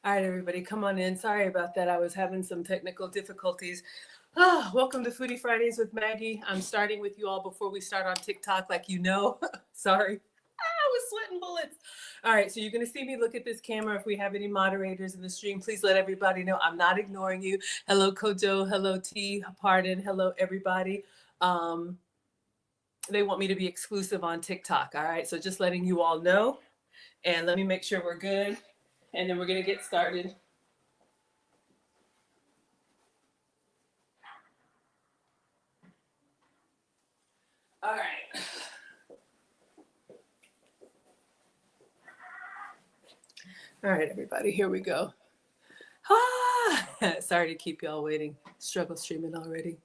All right, everybody, come on in. Sorry about that. I was having some technical difficulties. Welcome to Foodie Fridays with Maggie. I'm starting with you all before we start on TikTok, like you know. Sorry. I was sweating bullets. All right, so you're going to see me look at this camera. If we have any moderators in the stream, please let everybody know I'm not ignoring you. Hello, Kojo. Hello, T. Pardon. Hello, everybody. They want me to be exclusive on TikTok. All right, so just letting you all know. And let me make sure we're good. And then we're going to get started. All right. All right, everybody, here we go. Sorry to keep y'all waiting. Struggle streaming already.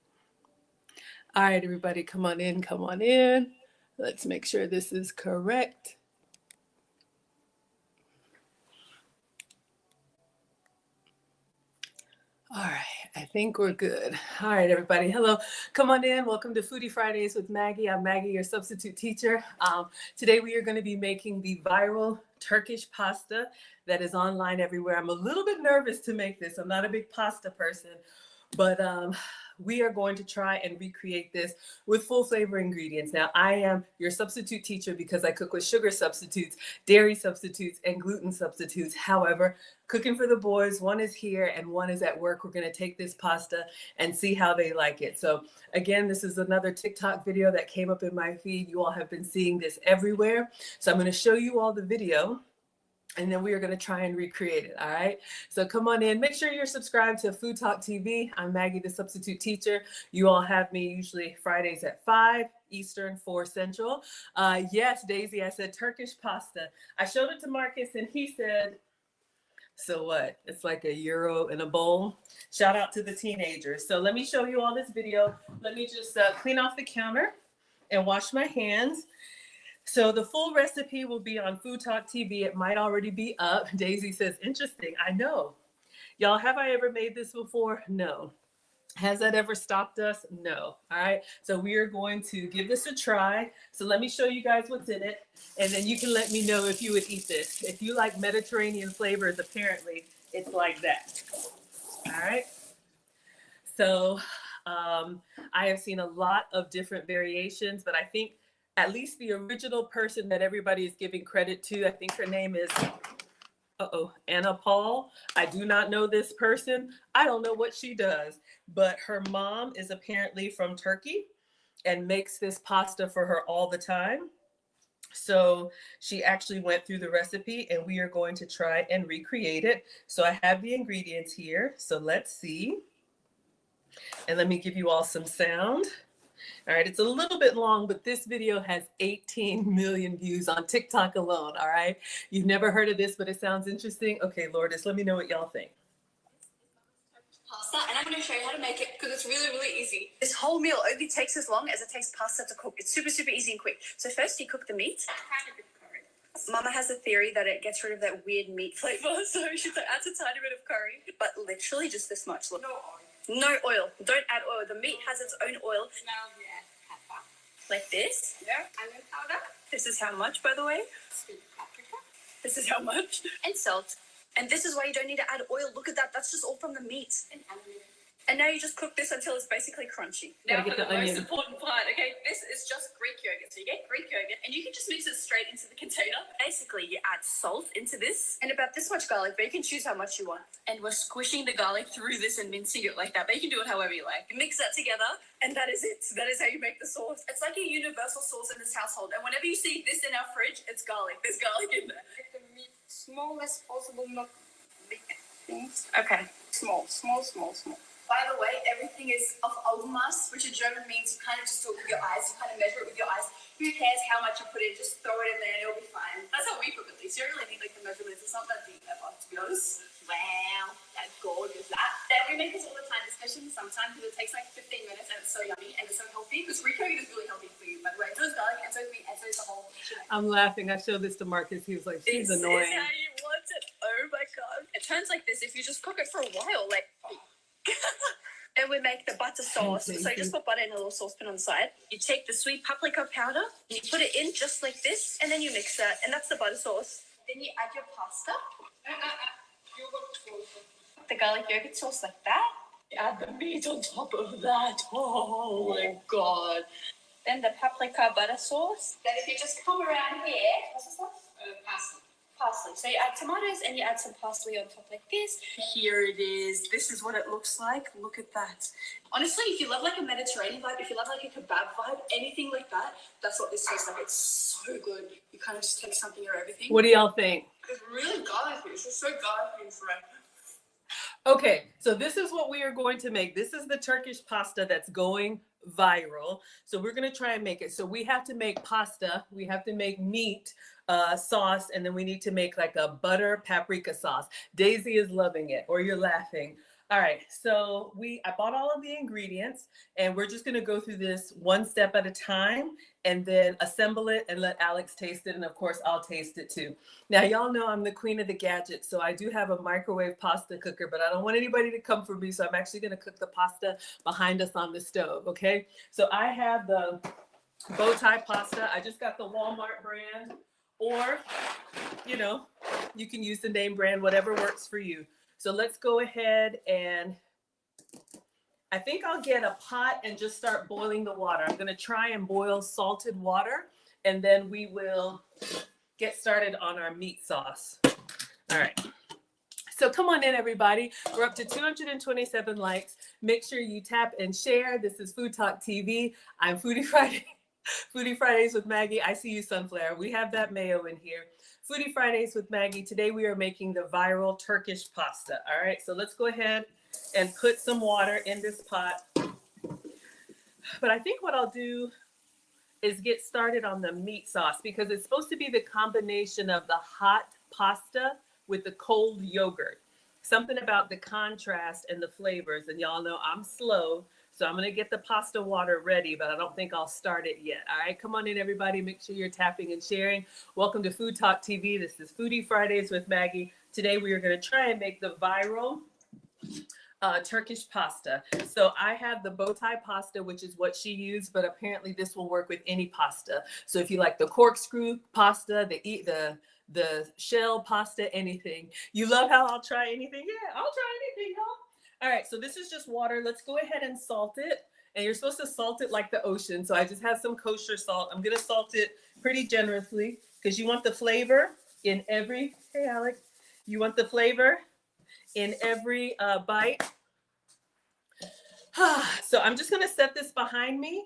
All right, everybody, come on in, come on in. Let's make sure this is correct. All right, I think we're good. All right, everybody. Hello. Come on in. Welcome to Foodie Fridays with Maggie. I'm Maggie, your substitute teacher. Today we are going to be making the viral Turkish pasta that is online everywhere. I'm a little bit nervous to make this. I'm not a big pasta person, but we are going to try and recreate this with full flavor ingredients. Now, I am your substitute teacher because I cook with sugar substitutes, dairy substitutes, and gluten substitutes. However, cooking for the boys, one is here and one is at work. We're going to take this pasta and see how they like it. So again, this is another TikTok video that came up in my feed. You all have been seeing this everywhere. So I'm going to show you all the video, and then we are going to try and recreate it. All right. So come on in. Make sure you're subscribed to FoodTokTV. I'm Maggie, the substitute teacher. You all have me usually Fridays at 5 Eastern, 4 Central. Yes, Daisy, I said Turkish pasta. I showed it to Marcus and he said, so what? It's like €1 in a bowl. Shout out to the teenagers. So let me show you all this video. Let me just clean off the counter and wash my hands. So the full recipe will be on FoodTokTV. It might already be up. Daisy says, interesting. I know. Y'all, have I ever made this before? No. Has that ever stopped us? No. All right. So we are going to give this a try. So let me show you guys what's in it. And then you can let me know if you would eat this. If you like Mediterranean flavors, apparently it's like that. All right. So I have seen a lot of different variations, but I think at least the original person that everybody is giving credit to, I think her name is Anna Paul. I do not know this person. I don't know what she does, but her mom is apparently from Turkey and makes this pasta for her all the time. So she actually went through the recipe and we are going to try and recreate it. So I have the ingredients here. So let's see. And let me give you all some sound. All right, it's a little bit long, but this video has 18 million views on TikTok alone, all right? You've never heard of this, but it sounds interesting. Okay, Lourdes, let me know what y'all think. Pasta, and I'm going to show you how to make it because it's really, really easy. This whole meal only takes as long as it takes pasta to cook. It's super, super easy and quick. So first you cook the meat. Mama has a theory that it gets rid of that weird meat flavor, so she adds a tiny bit of curry, but literally just this much. Look. No oil. Don't add oil. The meat has its own oil. Now we add pepper. Like this? Yeah. Onion powder. This is how much, by the way? Sweet paprika. This is how much? And salt. And this is why you don't need to add oil. Look at that. That's just all from the meat. And onion. And now you just cook this until it's basically crunchy. Now for the most important part, okay? it's just Greek yogurt. So you get Greek yogurt and you can just mix it straight into the container. Basically, you add salt into this and about this much garlic, but you can choose how much you want. And we're squishing the garlic through this and mincing it like that, but you can do it however you like. You mix that together and that is it. That is how you make the sauce. It's like a universal sauce in this household. And whenever you see this in our fridge, it's garlic. There's garlic in there. Make the meat small as possible, not big things. Okay. Small. By the way, everything is auf Augenmaß, which in German means you kind of just do it with your eyes. You kind of measure it with your eyes. Who cares how much you put in? Just throw it in there and it'll be fine. That's how we cook at least. You don't really need like the measurements. It's not that deep ever, to be honest. Wow, that's gorgeous. That we make this all the time, especially in the summertime because it takes like 15 minutes and it's so yummy and it's so healthy. Because Greek yogurt is really healthy for you, by the way. So is garlic and so is meat and so is the whole shit. I'm laughing. I showed this to Marcus. He was like, she's annoying. This is how you want it. Oh my God. It turns like this if you just cook it for a while. Like... Then we make the butter sauce. So you just put butter in a little saucepan on the side. You take the sweet paprika powder and you put it in just like this, and then you mix that, and that's the butter sauce. Then you add your pasta. The garlic yogurt sauce like that. You add the meat on top of that. Oh my God. Then the paprika butter sauce. Then if you just come around here, what's the sauce? Parsley. So you add tomatoes and you add some parsley on top like this. Here it is. This is what it looks like. Look at that. Honestly, if you love like a Mediterranean vibe, if you love like a kebab vibe, anything like that, that's what this tastes like. It's so good. You kind of just take something or everything. What do y'all think? It's really garlicky. It's just so garlicky and fresh. Okay, so this is what we are going to make. This is the Turkish pasta that's going viral. So we're going to try and make it. So we have to make pasta. We have to make meat sauce, and then we need to make like a butter paprika sauce. Daisy is loving it, or you're laughing. All right, so I bought all of the ingredients, and we're just gonna go through this one step at a time, and then assemble it and let Alex taste it, and of course I'll taste it too. Now y'all know I'm the queen of the gadgets, so I do have a microwave pasta cooker, but I don't want anybody to come for me, so I'm actually gonna cook the pasta behind us on the stove, okay? So I have the bow tie pasta. I just got the Walmart brand. Or, you know, you can use the name brand, whatever works for you. So let's go ahead and I think I'll get a pot and just start boiling the water. I'm going to try and boil salted water, and then we will get started on our meat sauce. All right. So come on in, everybody. We're up to 227 likes. Make sure you tap and share. This is Food Talk TV. I'm Foodie Friday. Foodie Fridays with Maggie. I see you, Sunflower. We have that mayo in here. Foodie Fridays with Maggie. Today we are making the viral Turkish pasta. All right, so let's go ahead and put some water in this pot. But I think what I'll do is get started on the meat sauce because it's supposed to be the combination of the hot pasta with the cold yogurt. Something about the contrast and the flavors. And y'all know I'm slow. So I'm going to get the pasta water ready, but I don't think I'll start it yet. All right, come on in, everybody. Make sure you're tapping and sharing. Welcome to Food Talk TV. This is Foodie Fridays with Maggie. Today we are going to try and make the viral Turkish pasta. So I have the bow tie pasta, which is what she used, but apparently this will work with any pasta. So if you like the corkscrew pasta, the shell pasta, anything. You love how I'll try anything? Yeah, I'll try anything, y'all. All right, so this is just water. Let's go ahead and salt it. And you're supposed to salt it like the ocean. So I just have some kosher salt. I'm going to salt it pretty generously because you want the flavor in every, hey, Alex, you want the flavor in every bite. So I'm just going to set this behind me.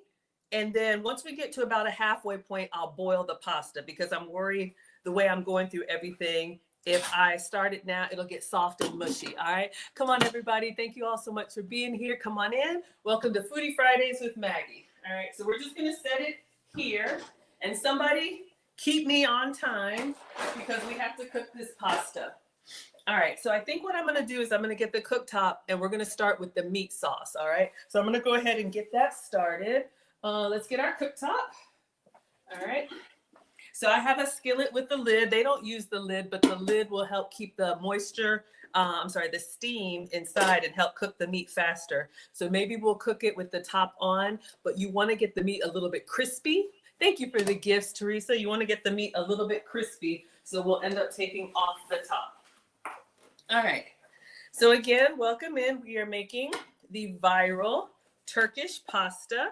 And then once we get to about a halfway point, I'll boil the pasta because I'm worried the way I'm going through everything. If I start it now, it'll get soft and mushy. All right. Come on, everybody. Thank you all so much for being here. Come on in. Welcome to Foodie Fridays with Maggie. All right. So we're just going to set it here. And somebody keep me on time because we have to cook this pasta. All right. So I think what I'm going to do is I'm going to get the cooktop and we're going to start with the meat sauce. All right. So I'm going to go ahead and get that started. Let's get our cooktop. All right. So I have a skillet with the lid. They don't use the lid, but the lid will help keep the moisture, the steam inside and help cook the meat faster. So maybe we'll cook it with the top on, but you want to get the meat a little bit crispy. Thank you for the gifts, Teresa. You want to get the meat a little bit crispy. So we'll end up taking off the top. All right. So again, welcome in. We are making the viral Turkish pasta.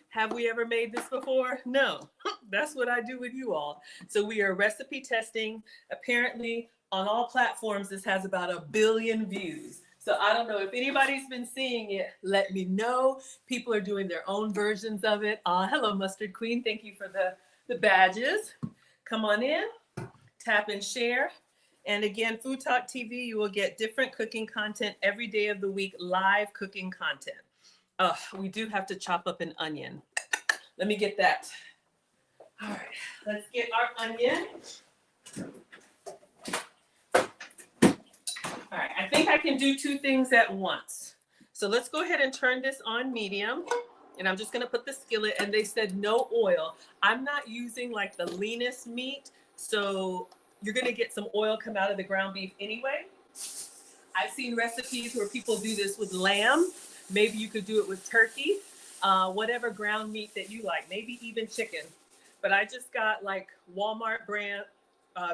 Have we ever made this before? No. That's what I do with you all. So we are recipe testing. Apparently, on all platforms, this has about 1 billion views. So I don't know if anybody's been seeing it. Let me know. People are doing their own versions of it. Hello, Mustard Queen. Thank you for the badges. Come on in, tap and share. And again, Food Talk TV, you will get different cooking content every day of the week, live cooking content. We do have to chop up an onion. Let me get that. All right, let's get our onion. All right, I think I can do 2 things at once. So let's go ahead and turn this on medium. And I'm just gonna put the skillet, and they said no oil. I'm not using like the leanest meat, so you're gonna get some oil come out of the ground beef anyway. I've seen recipes where people do this with lamb. Maybe you could do it with turkey, whatever ground meat that you like, maybe even chicken. But I just got like Walmart brand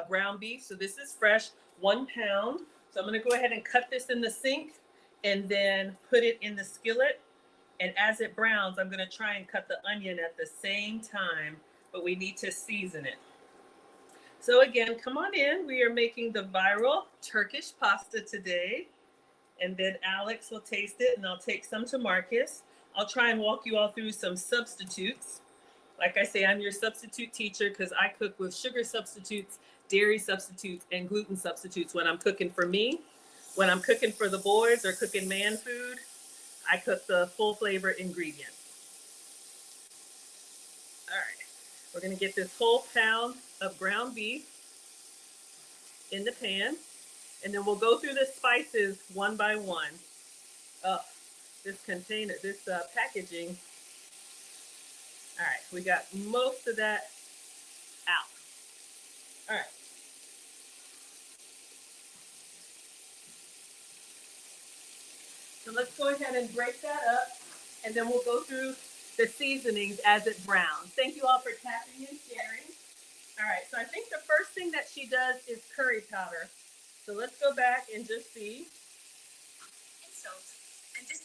ground beef. So this is fresh, 1 pound. So I'm gonna go ahead and cut this in the sink and then put it in the skillet. And as it browns, I'm gonna try and cut the onion at the same time, but we need to season it. So again, come on in. We are making the viral Turkish pasta today. And then Alex will taste it, and I'll take some to Marcus. I'll try and walk you all through some substitutes. Like I say, I'm your substitute teacher because I cook with sugar substitutes, dairy substitutes, and gluten substitutes when I'm cooking for me. When I'm cooking for the boys or cooking man food, I cook the full flavor ingredients. All right, we're gonna get this whole pound of ground beef in the pan, and then we'll go through the spices one by one. This container, this packaging. All right, we got most of that out. All right. So let's go ahead and break that up, and then we'll go through the seasonings as it browns. Thank you all for tapping and sharing. All right, so I think the first thing that she does is curry powder. So let's go back and just see. And salt. And just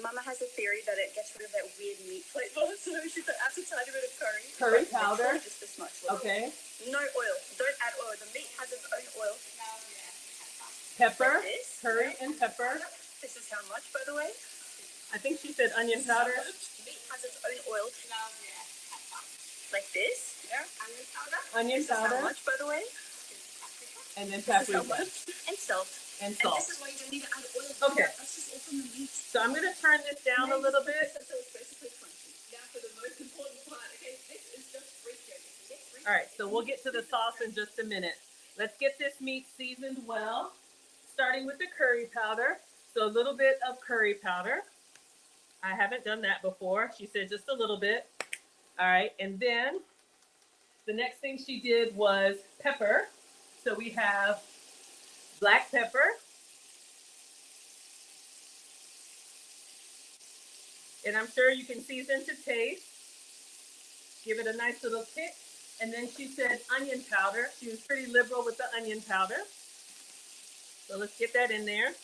Mama has a theory that it gets rid of that weird meat flavor, so she adds a tiny bit of curry. Curry powder. Just this much. Okay. No oil. Don't add oil. The meat has its own oil. Pepper, Like this. curry, and pepper. This is how much, by the way? I think she said onion powder. Meat has its own oil. Like this. Yeah. Onion powder. Onion This is powder. how much, by the way? And then This is how paprika. much. And salt. And And salt. this is why you don't need to add oil. Okay. That's just all from the meat. So I'm gonna turn this down a little bit. So it's basically crunchy. Now for the most important part, okay? This is just Greek yogurt. All right, so we'll get to the sauce in just a minute. Let's get this meat seasoned well, starting with the curry powder. So a little bit of curry powder. I haven't done that before. She said just a little bit. All right, and then the next thing she did was pepper. So we have black pepper. And I'm sure you can season to taste. Give it a nice little kick. And then she said onion powder. She was pretty liberal with the onion powder. So let's get that in there.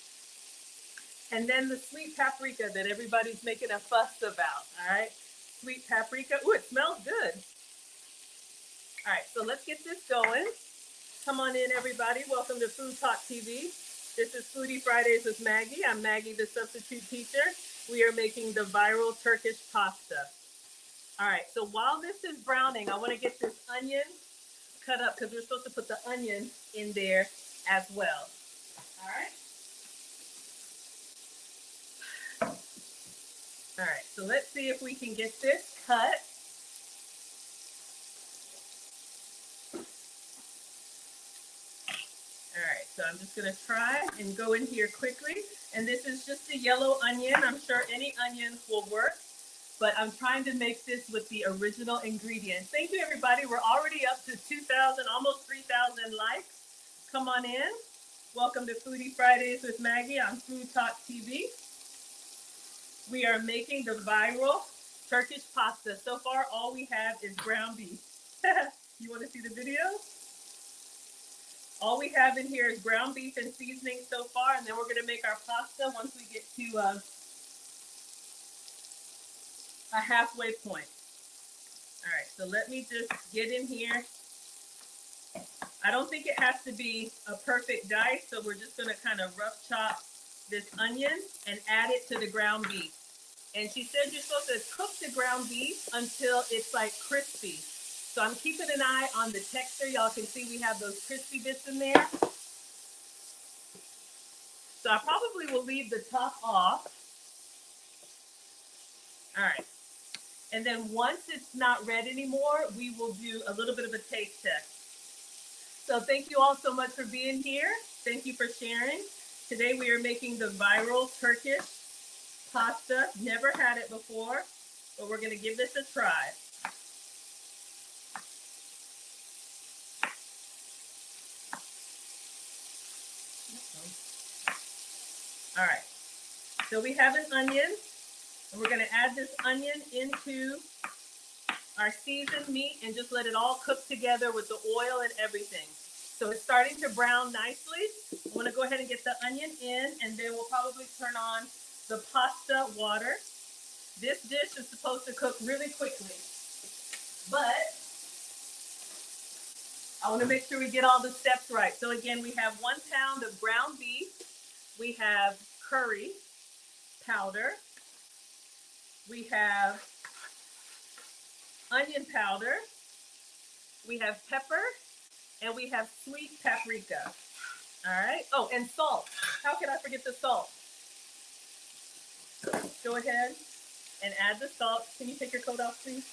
And then the sweet paprika that everybody's making a fuss about. All right. Sweet paprika. Ooh, it smells good. All right. So let's get this going. Come on in, everybody. Welcome to Food Talk TV. This is Foodie Fridays with Maggie. I'm Maggie, the substitute teacher. We are making the viral Turkish pasta. All right, so while this is browning, I want to get this onion cut up because we're supposed to put the onion in there as well. All right. All right, so let's see if we can get this cut. All right, so I'm just gonna try and go in here quickly. And this is just a yellow onion. I'm sure any onion will work, but I'm trying to make this with the original ingredients. Thank you, everybody. We're already up to 2,000, almost 3,000 likes. Come on in. Welcome to Foodie Fridays with Maggie on Food Talk TV. We are making the viral Turkish pasta. So far, all we have is ground beef. You want to see the video? All we have in here is ground beef and seasoning so far, and then we're going to make our pasta once we get to a halfway point. All right, so let me just get in here. I don't think it has to be a perfect dice, so we're just gonna kind of rough chop this onion and add it to the ground beef. And she said you're supposed to cook the ground beef until it's like crispy. So I'm keeping an eye on the texture. Y'all can see we have those crispy bits in there. So I probably will leave the top off. All right. And then once it's not red anymore, we will do a little bit of a taste test. So thank you all so much for being here. Thank you for sharing. Today we are making the viral Turkish pasta. Never had it before, but we're going to give this a try. All right. So we have an onion, and we're going to add this onion into our seasoned meat and just let it all cook together with the oil and everything. So it's starting to brown nicely. I want to go ahead and get the onion in, and then we'll probably turn on the pasta water. This dish is supposed to cook really quickly, but I want to make sure we get all the steps right. So again, we have 1 pound of ground beef. We have curry powder. We have onion powder. We have pepper, and we have sweet paprika. All right. Oh, and salt. How could I forget the salt? Go ahead and add the salt. Can you take your coat off, please?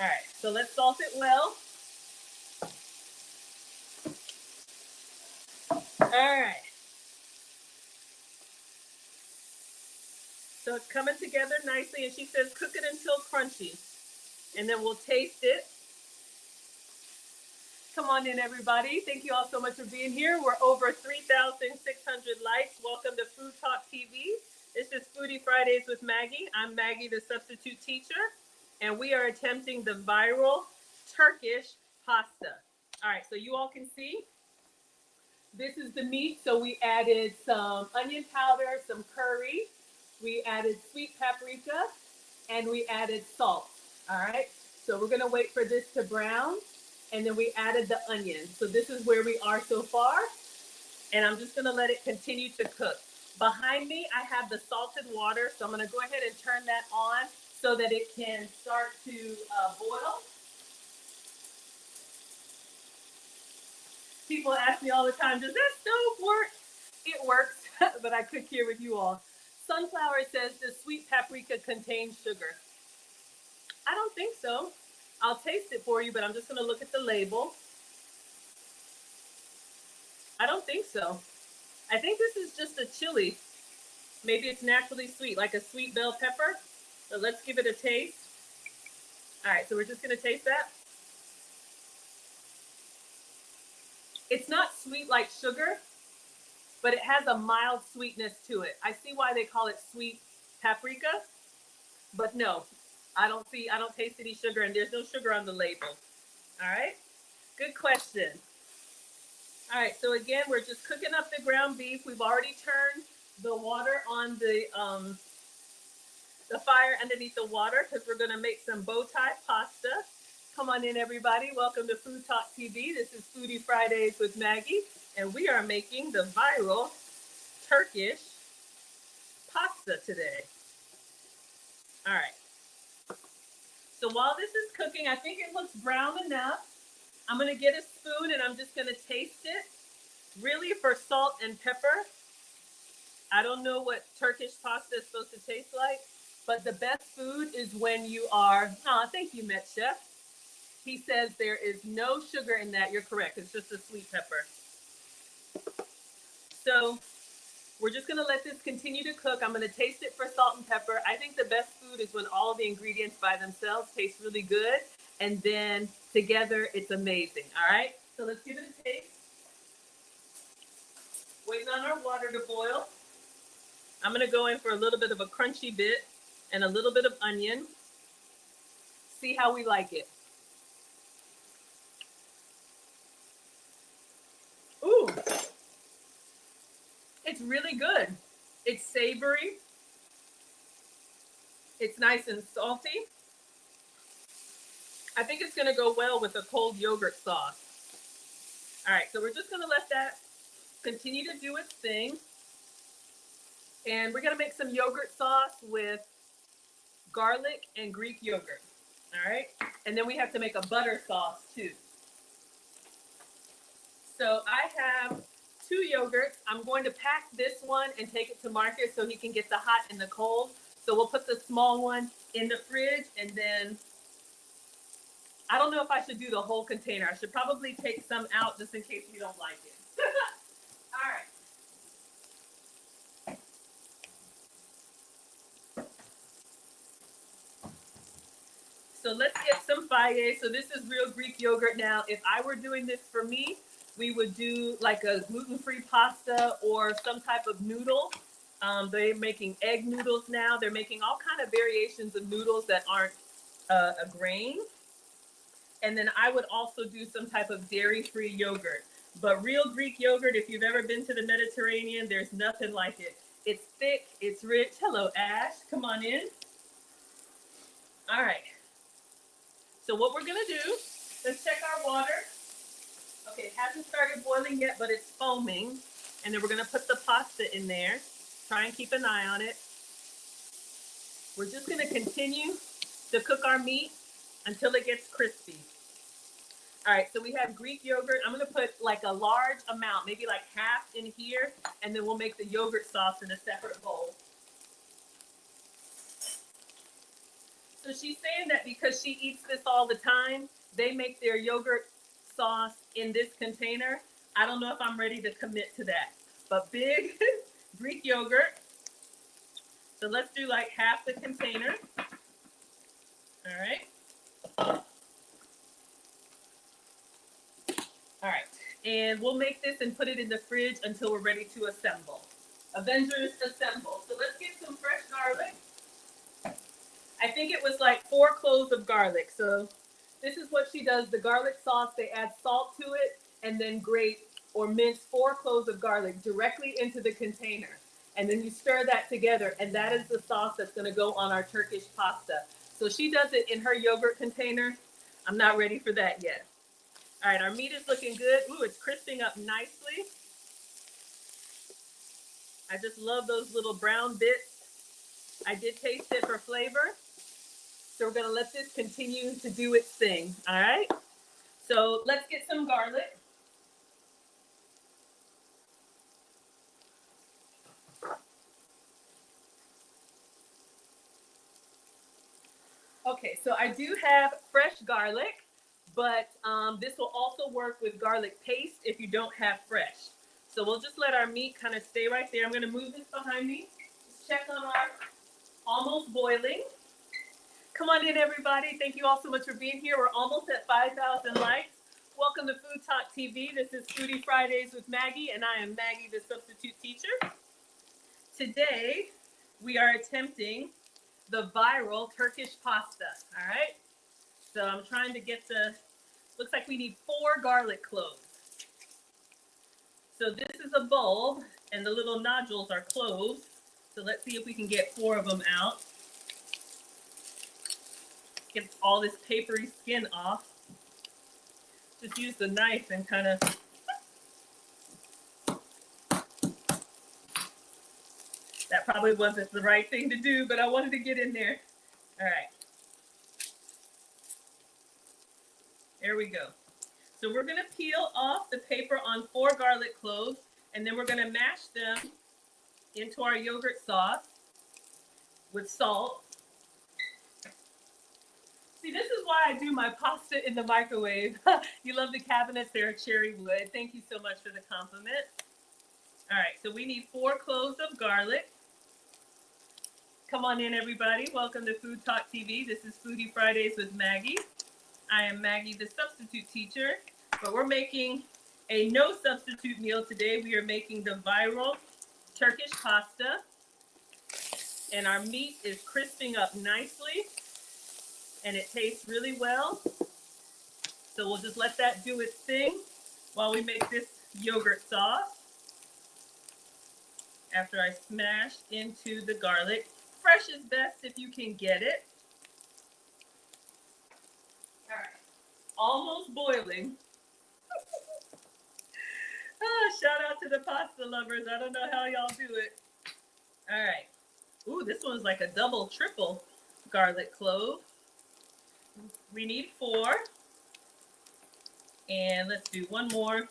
All right. So let's salt it well. All right. So it's coming together nicely, and she says cook it until crunchy, and then we'll taste it. Come on in, everybody. Thank you all so much for being here. We're over 3,600 likes. Welcome to FoodTokTV. This is Foodie Fridays with Maggie. I'm Maggie, the substitute teacher, and we are attempting the viral Turkish pasta. All right, so you all can see this is the meat. So we added some onion powder, some curry. We added sweet paprika, and we added salt. All right, so we're gonna wait for this to brown, and then we added the onion. So this is where we are so far, and I'm just gonna let it continue to cook. Behind me, I have the salted water, so I'm gonna go ahead and turn that on so that it can start to boil. People ask me all the time, does that stove work? It works, but I cook here with you all. Sunflower says, does sweet paprika contain sugar? I don't think so. I'll taste it for you, but I'm just gonna look at the label. I don't think so. I think this is just a chili. Maybe it's naturally sweet, like a sweet bell pepper. But let's give it a taste. All right, so we're just gonna taste that. It's not sweet like sugar, but it has a mild sweetness to it. I see why they call it sweet paprika, but no, I don't taste any sugar, and there's no sugar on the label. All right, good question. All right, so again, we're just cooking up the ground beef. We've already turned the water on the fire underneath the water because we're gonna make some bow tie pasta. Come on in, everybody. Welcome to Food Talk TV. This is Foodie Fridays with Maggie, and we are making the viral Turkish pasta today. All right. So while this is cooking, I think it looks brown enough. I'm gonna get a spoon and I'm just gonna taste it. Really, for salt and pepper. I don't know what Turkish pasta is supposed to taste like, but the best food is when you are, thank you, Met Chef. He says there is no sugar in that. You're correct. It's just a sweet pepper. So we're just gonna let this continue to cook. I'm gonna taste it for salt and pepper. I think the best food is when all the ingredients by themselves taste really good, and then together it's amazing. All right, so let's give it a taste. Waiting on our water to boil. I'm gonna go in for a little bit of a crunchy bit and a little bit of onion. See how we like it. Ooh, it's really good. It's savory. It's nice and salty. I think it's gonna go well with a cold yogurt sauce. All right, so we're just gonna let that continue to do its thing. And we're gonna make some yogurt sauce with garlic and Greek yogurt. All right, and then we have to make a butter sauce too. So I have 2 yogurts. I'm going to pack this one and take it to Marcus so he can get the hot and the cold. So we'll put the small one in the fridge, and then I don't know if I should do the whole container. I should probably take some out just in case you don't like it. All right. So let's get some faye. So this is real Greek yogurt. Now, if I were doing this for me, we would do like a gluten-free pasta or some type of noodle. They're making egg noodles now. They're making all kind of variations of noodles that aren't a grain. And then I would also do some type of dairy-free yogurt. But real Greek yogurt, if you've ever been to the Mediterranean, there's nothing like it. It's thick, it's rich. Hello, Ash. Come on in. All right. So what we're gonna do, let's check our water. Okay, it hasn't started boiling yet, but it's foaming. And then we're gonna put the pasta in there. Try and keep an eye on it. We're just gonna continue to cook our meat until it gets crispy. All right, so we have Greek yogurt. I'm gonna put like a large amount, maybe like half in here, and then we'll make the yogurt sauce in a separate bowl. So she's saying that because she eats this all the time, they make their yogurt sauce in this container. I don't know if I'm ready to commit to that, but big Greek yogurt. So let's do like half the container. All right. All right. And we'll make this and put it in the fridge until we're ready to assemble. Avengers assemble. So let's get some fresh garlic. I think it was like 4 cloves of garlic. So this is what she does. The garlic sauce, they add salt to it and then grate or mince 4 cloves of garlic directly into the container. And then you stir that together, and that is the sauce that's going to go on our Turkish pasta. So she does it in her yogurt container. I'm not ready for that yet. All right, our meat is looking good. Ooh, it's crisping up nicely. I just love those little brown bits. I did taste it for flavor. So we're gonna let this continue to do its thing, all right? So let's get some garlic. Okay, so I do have fresh garlic, but this will also work with garlic paste if you don't have fresh. So we'll just let our meat kind of stay right there. I'm gonna move this behind me. Just check on our almost boiling. Come on in, everybody. Thank you all so much for being here. We're almost at 5,000 likes. Welcome to Food Talk TV. This is Foodie Fridays with Maggie, and I am Maggie, the substitute teacher. Today, we are attempting the viral Turkish pasta, all right? So I'm trying to get looks like we need 4 garlic cloves. So this is a bulb, and the little nodules are cloves. So let's see if we can get 4 of them out. Get all this papery skin off. Just use the knife and kind of that probably wasn't the right thing to do, but I wanted to get in there. All right. There we go. So we're gonna peel off the paper on 4 garlic cloves, and then we're gonna mash them into our yogurt sauce with salt. See, this is why I do my pasta in the microwave. You love the cabinets, they're cherry wood. Thank you so much for the compliment. All right, so we need 4 cloves of garlic. Come on in, everybody. Welcome to Food Talk TV. This is Foodie Fridays with Maggie. I am Maggie, the substitute teacher, but we're making a no substitute meal today. We are making the viral Turkish pasta, and our meat is crisping up nicely, and it tastes really well. So we'll just let that do its thing while we make this yogurt sauce after I smash into the garlic. Fresh is best if you can get it. All right, almost boiling. Shout out to the pasta lovers. I don't know how y'all do it. All right. Ooh, this one's like a double, triple garlic clove. We need 4. And let's do one more.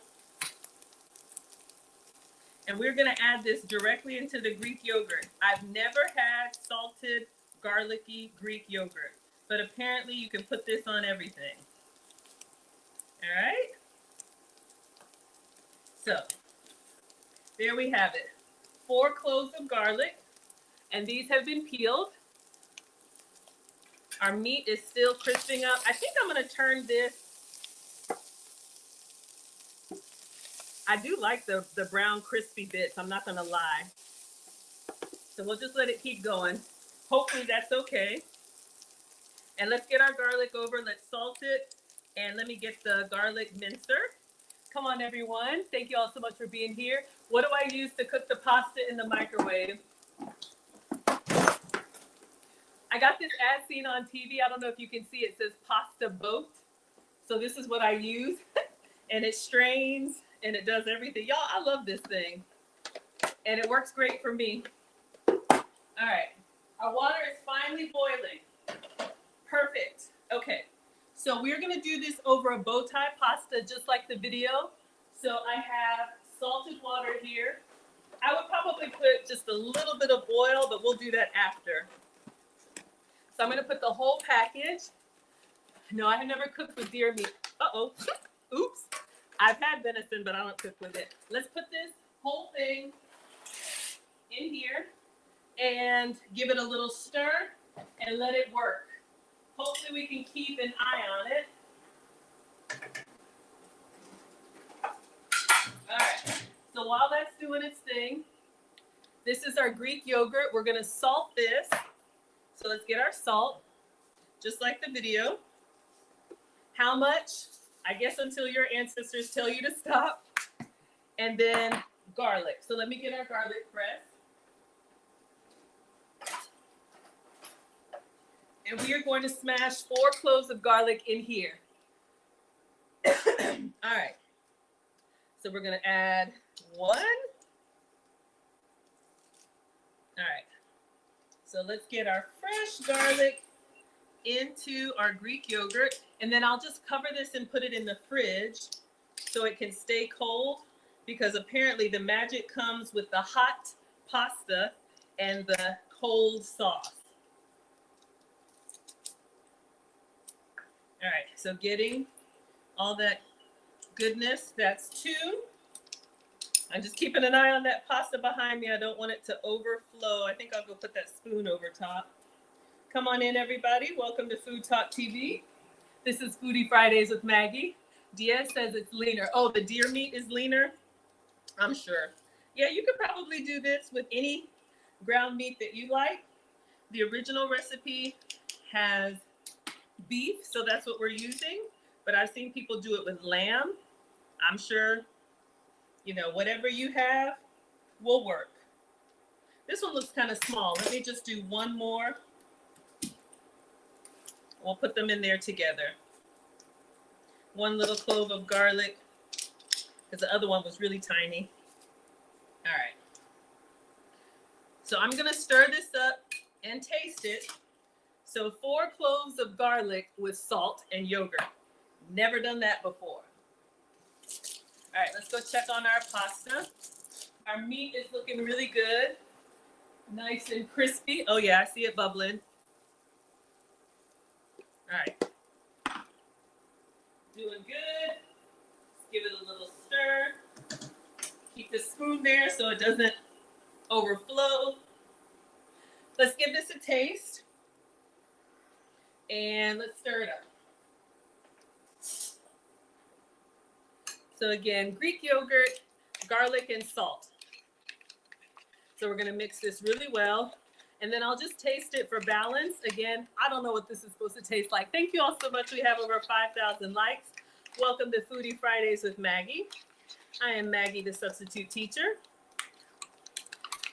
And we're gonna add this directly into the Greek yogurt. I've never had salted, garlicky Greek yogurt, but apparently you can put this on everything. All right. So there we have it. 4 cloves of garlic, and these have been peeled. Our meat is still crisping up. I think I'm gonna turn this. I do like the brown crispy bits, I'm not gonna lie. So we'll just let it keep going. Hopefully that's okay. And let's get our garlic over, let's salt it, and let me get the garlic mincer. Come on everyone, thank you all so much for being here. What do I use to cook the pasta in the microwave? I got this ad seen on TV. I don't know if you can see it says pasta boat. So this is what I use. And it strains and it does everything. Y'all, I love this thing. And it works great for me. All right. Our water is finally boiling. Perfect. Okay. So we're going to do this over a bow tie pasta just like the video. So I have salted water here. I would probably put just a little bit of oil, but we'll do that after. So I'm going to put the whole package. No, I have never cooked with deer meat. Uh-oh. Oops. I've had venison, but I don't cook with it. Let's put this whole thing in here and give it a little stir and let it work. Hopefully we can keep an eye on it. All right. So while that's doing its thing, this is our Greek yogurt. We're going to salt this. So let's get our salt, just like the video. How much? I guess until your ancestors tell you to stop. And then garlic. So let me get our garlic press. And we are going to smash 4 cloves of garlic in here. All right. So we're going to add 1. All right. So let's get our fresh garlic into our Greek yogurt. And then I'll just cover this and put it in the fridge so it can stay cold, because apparently the magic comes with the hot pasta and the cold sauce. All right, so getting all that goodness, that's 2. I'm just keeping an eye on that pasta behind me. I don't want it to overflow. I think I'll go put that spoon over top. Come on in, everybody. Welcome to FoodTokTV. This is Foodie Fridays with Maggie. Diaz says it's leaner. Oh, the deer meat is leaner? I'm sure. Yeah, you could probably do this with any ground meat that you like. The original recipe has beef, so that's what we're using. But I've seen people do it with lamb. I'm sure, you know, whatever you have will work. This one looks kind of small. Let me just do one more. We'll put them in there together. 1 little clove of garlic, because the other one was really tiny. All right. So I'm going to stir this up and taste it. So 4 cloves of garlic with salt and yogurt. Never done that before. All right, let's go check on our pasta. Our meat is looking really good. Nice and crispy. Oh yeah, I see it bubbling. All right. Doing good. Let's give it a little stir. Keep the spoon there so it doesn't overflow. Let's give this a taste. And let's stir it up. So again, Greek yogurt, garlic, and salt. So we're gonna mix this really well. And then I'll just taste it for balance. Again, I don't know what this is supposed to taste like. Thank you all so much. We have over 5,000 likes. Welcome to Foodie Fridays with Maggie. I am Maggie, the substitute teacher.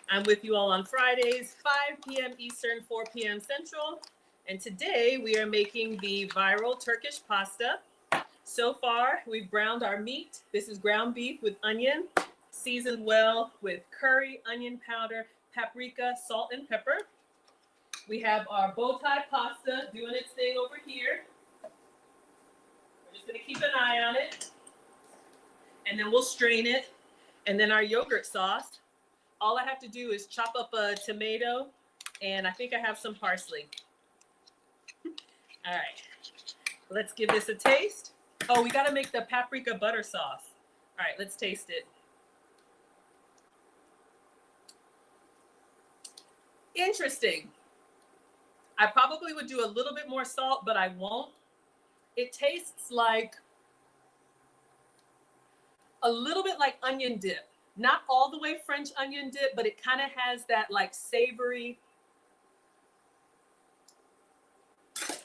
I'm with you all on Fridays, 5 p.m. Eastern, 4 p.m. Central. And today we are making the viral Turkish pasta. So far, we've browned our meat. This is ground beef with onion, seasoned well with curry, onion powder, paprika, salt, and pepper. We have our bow tie pasta doing its thing over here. We're just gonna keep an eye on it. And then we'll strain it. And then our yogurt sauce. All I have to do is chop up a tomato, and I think I have some parsley. All right, let's give this a taste. Oh, we gotta make the paprika butter sauce. All right, let's taste it. Interesting. I probably would do a little bit more salt, but I won't. It tastes like a little bit like onion dip. Not all the way French onion dip, but it kind of has that like savory.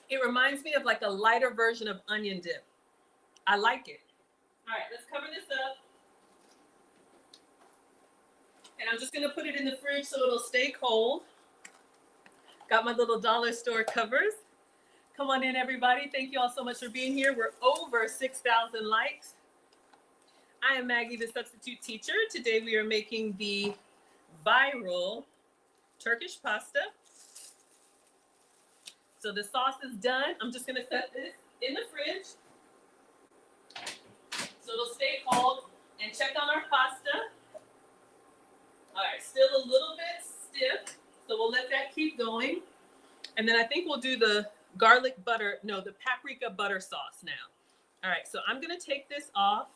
It reminds me of like a lighter version of onion dip. I like it. All right, let's cover this up. And I'm just gonna put it in the fridge so it'll stay cold. Got my little dollar store covers. Come on in, everybody. Thank you all so much for being here. We're over 6,000 likes. I am Maggie, the substitute teacher. Today we are making the viral Turkish pasta. So the sauce is done. I'm just gonna set this in the fridge so it'll stay cold, and check on our pasta. All right, still a little bit stiff, so we'll let that keep going. And then I think we'll do the the paprika butter sauce now. All right, so I'm gonna take this off.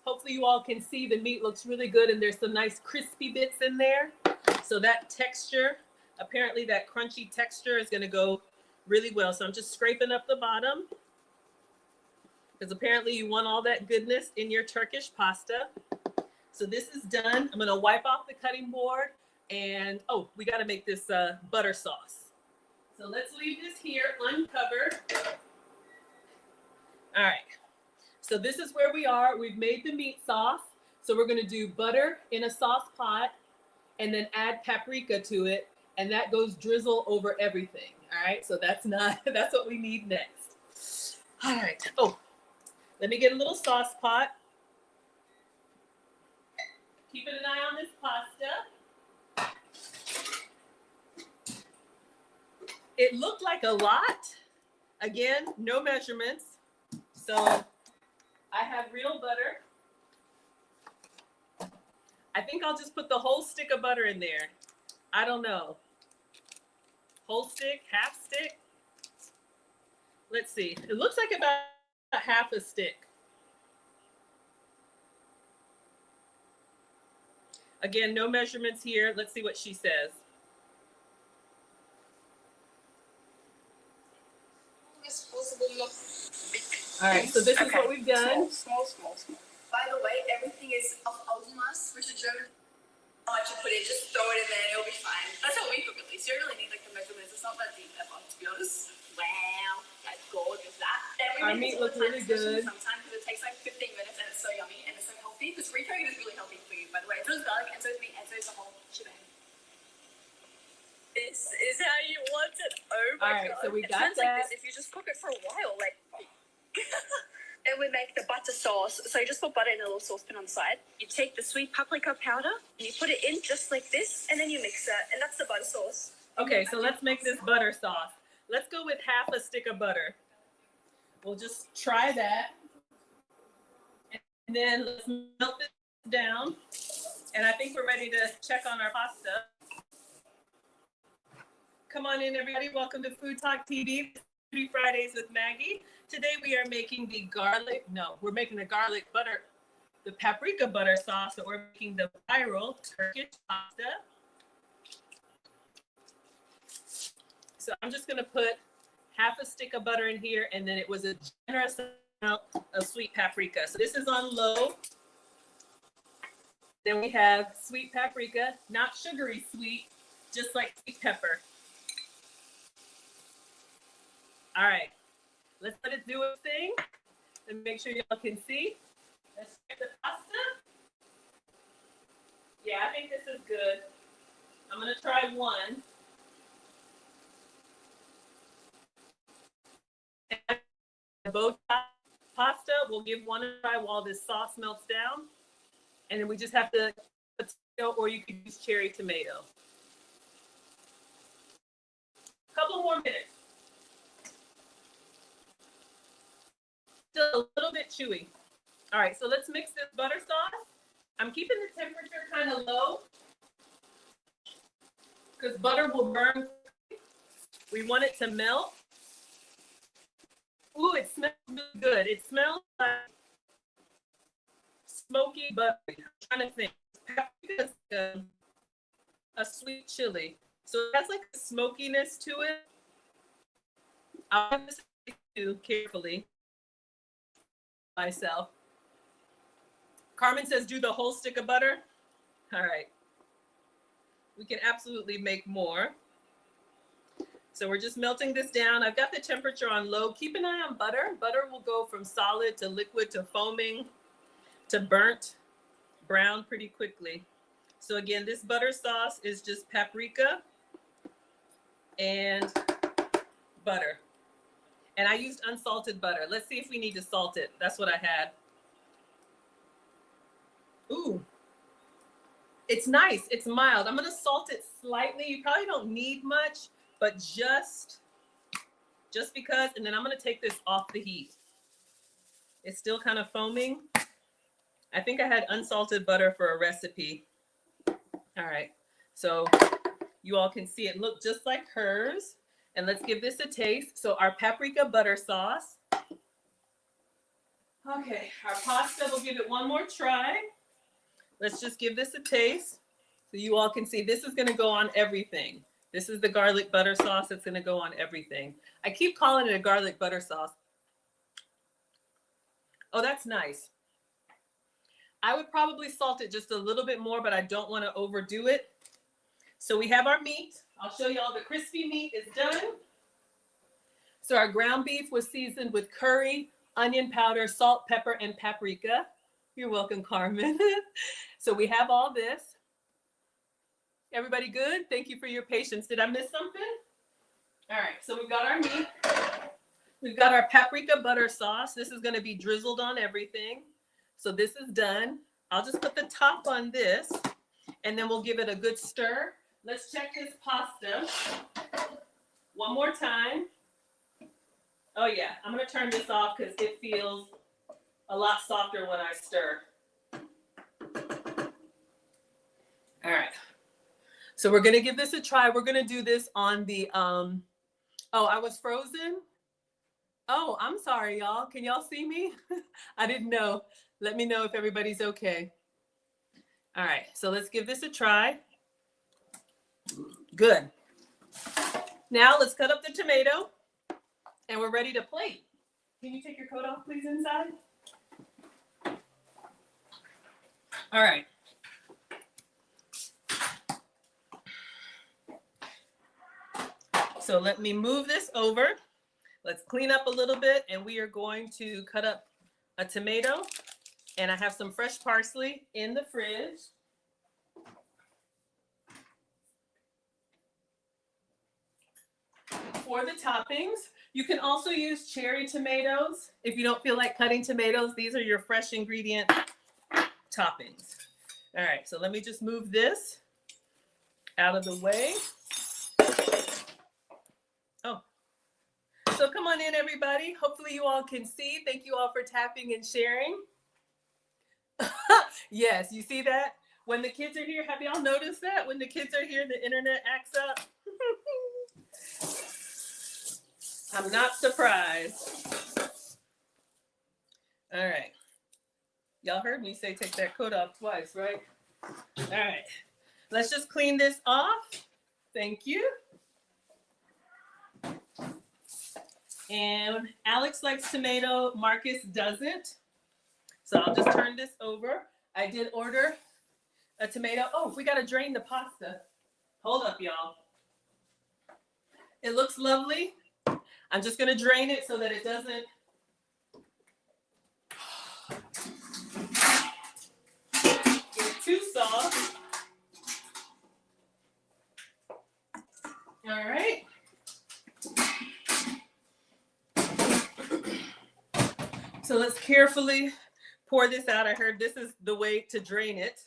Hopefully you all can see the meat looks really good and there's some nice crispy bits in there. So that texture, apparently that crunchy texture is gonna go really well. So I'm just scraping up the bottom because apparently you want all that goodness in your Turkish pasta. So this is done. I'm gonna wipe off the cutting board and, oh, we gotta make this butter sauce. So let's leave this here uncovered. All right. So this is where we are. We've made the meat sauce. So we're gonna do butter in a sauce pot and then add paprika to it. And that goes drizzle over everything. All right, so that's what we need next. All right, oh, let me get a little sauce pot. Keeping an eye on this pasta. It looked like a lot. Again, no measurements. So I have real butter. I think I'll just put the whole stick of butter in there. I don't know. Whole stick, half stick. Let's see. It looks like about half a stick. Again, no measurements here. Let's see what she says. All right, so this is what we've done. Small. By the way, everything is of Almas, which is German. How much you put in, just throw it in there, it'll be fine. That's how we cook at least. You don't really need like the measurements. It's not that deep ever, to be honest. Wow, that's gorgeous. Our meat looks really good. Sometimes because it takes like 15 minutes and it's so yummy and it's so healthy. Because recurring is really healthy for you, by the way. So is garlic and so is meat and so is the whole shebang. This is how you want it. Oh my god. So we got that. Like this if you just cook it for a while, like. Then we make the butter sauce. So you just put butter in a little saucepan on the side. You take the sweet paprika powder and you put it in just like this, and then you mix it, and that's the butter sauce. Okay, so let's make this butter sauce. Let's go with half a stick of butter. We'll just try that. And then let's melt this down. And I think we're ready to check on our pasta. Come on in, everybody. Welcome to FoodTokTV, Foodie Fridays with Maggie. Today we are making the paprika butter sauce, but we're making the viral Turkish pasta. So I'm just gonna put half a stick of butter in here, and then it was a generous amount of sweet paprika. So this is on low. Then we have sweet paprika, not sugary sweet, just like sweet pepper. All right, let's let it do its thing and make sure y'all can see. Let's check the pasta. Yeah, I think this is good. I'm gonna try one. And both pasta, we'll give one a try while this sauce melts down. And then we just have to, or you could use cherry tomato. A couple more minutes. Still a little bit chewy. All right, so let's mix this butter sauce. I'm keeping the temperature kind of low because butter will burn. We want it to melt. Ooh, it smells really good. It smells like smoky butter. I'm trying to think. Paprika is a sweet chili, so it has like a smokiness to it. I'll have this do carefully myself. Carmen says, do the whole stick of butter. All right. We can absolutely make more. So we're just melting this down. I've got the temperature on low. Keep an eye on butter. Butter will go from solid to liquid to foaming to burnt brown pretty quickly. So again, this butter sauce is just paprika and butter. And I used unsalted butter. Let's see if we need to salt it. That's what I had. Ooh, it's nice. It's mild. I'm gonna salt it slightly. You probably don't need much, but just because, and then I'm gonna take this off the heat. It's still kind of foaming. I think I had unsalted butter for a recipe. All right, so you all can see it look just like hers. And let's give this a taste. So our paprika butter sauce. Okay, our pasta, we'll give it one more try. Let's just give this a taste so you all can see. This is gonna go on everything. This is the garlic butter sauce that's gonna go on everything. I keep calling it a garlic butter sauce. Oh, that's nice. I would probably salt it just a little bit more, but I don't wanna overdo it. So we have our meat. I'll show you all the crispy meat is done. So our ground beef was seasoned with curry, onion powder, salt, pepper, and paprika. You're welcome, Carmen. So we have all this. Everybody good? Thank you for your patience. Did I miss something? All right, so we've got our meat. We've got our paprika butter sauce. This is gonna be drizzled on everything. So this is done. I'll just put the top on this and then we'll give it a good stir. Let's check this pasta one more time. Oh yeah, I'm gonna turn this off because it feels a lot softer when I stir. All right, so we're gonna give this a try. We're gonna do this on the, oh, I was frozen? Oh, I'm sorry, y'all. Can y'all see me? I didn't know. Let me know if everybody's okay. All right, so let's give this a try. Good. Now let's cut up the tomato and we're ready to plate. Can you take your coat off, please, inside? All right. So let me move this over. Let's clean up a little bit and we are going to cut up a tomato, and I have some fresh parsley in the fridge. For the toppings, you can also use cherry tomatoes. If you don't feel like cutting tomatoes, these are your fresh ingredient toppings. All right, so let me just move this out of the way. Oh, so come on in, everybody. Hopefully you all can see. Thank you all for tapping and sharing. Yes, you see that? When the kids are here, have y'all noticed that? When the kids are here, the internet acts up. I'm not surprised. All right. Y'all heard me say take that coat off twice, right? All right. Let's just clean this off. Thank you. And Alex likes tomato. Marcus doesn't. So I'll just turn this over. I did order a tomato. Oh, we got to drain the pasta. Hold up, y'all. It looks lovely. I'm just going to drain it so that it doesn't get too soft. All right. So let's carefully pour this out. I heard this is the way to drain it.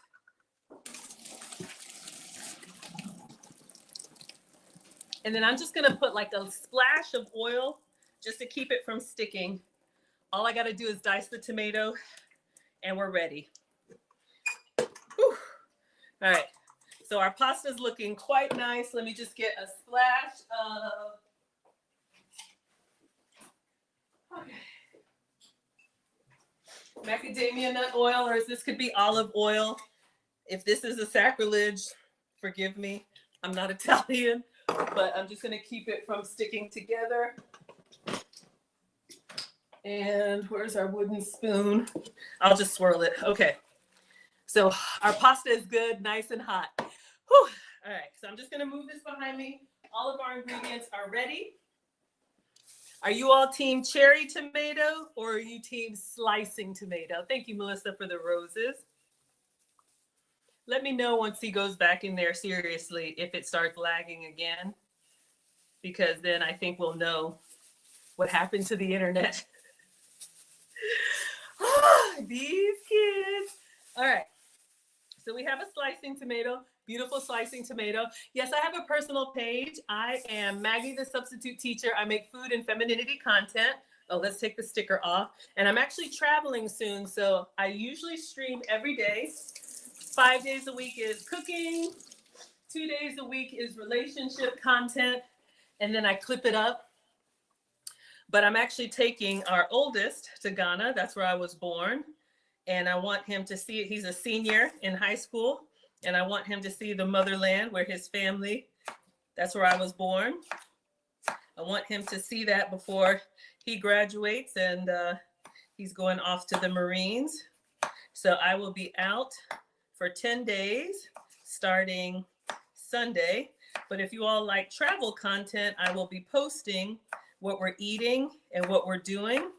And then I'm just gonna put like a splash of oil just to keep it from sticking. All I gotta do is dice the tomato and we're ready. Whew. All right, so our pasta is looking quite nice. Let me just get a splash of, macadamia nut oil, or this could be olive oil. If this is a sacrilege, forgive me. I'm not Italian, but I'm just gonna keep it from sticking together. And where's our wooden spoon? I'll just swirl it. Okay. So our pasta is good, nice and hot. Whew. All right, so I'm just gonna move this behind me. All of our ingredients are ready. Are you all team cherry tomato or are you team slicing tomato? Thank you, Melissa, for the roses. Let me know once he goes back in there seriously if it starts lagging again, because then I think we'll know what happened to the internet. These kids. All right. So we have a slicing tomato, beautiful slicing tomato. Yes, I have a personal page. I am Maggie, the substitute teacher. I make food and femininity content. Oh, let's take the sticker off. And I'm actually traveling soon. So I usually stream every day. 5 days a week is cooking. 2 days a week is relationship content. And then I clip it up. But I'm actually taking our oldest to Ghana. That's where I was born. And I want him to see it. He's a senior in high school. And I want him to see the motherland where his family, that's where I was born. I want him to see that before he graduates and he's going off to the Marines. So I will be out for 10 days starting Sunday. But if you all like travel content, I will be posting what we're eating and what we're doing,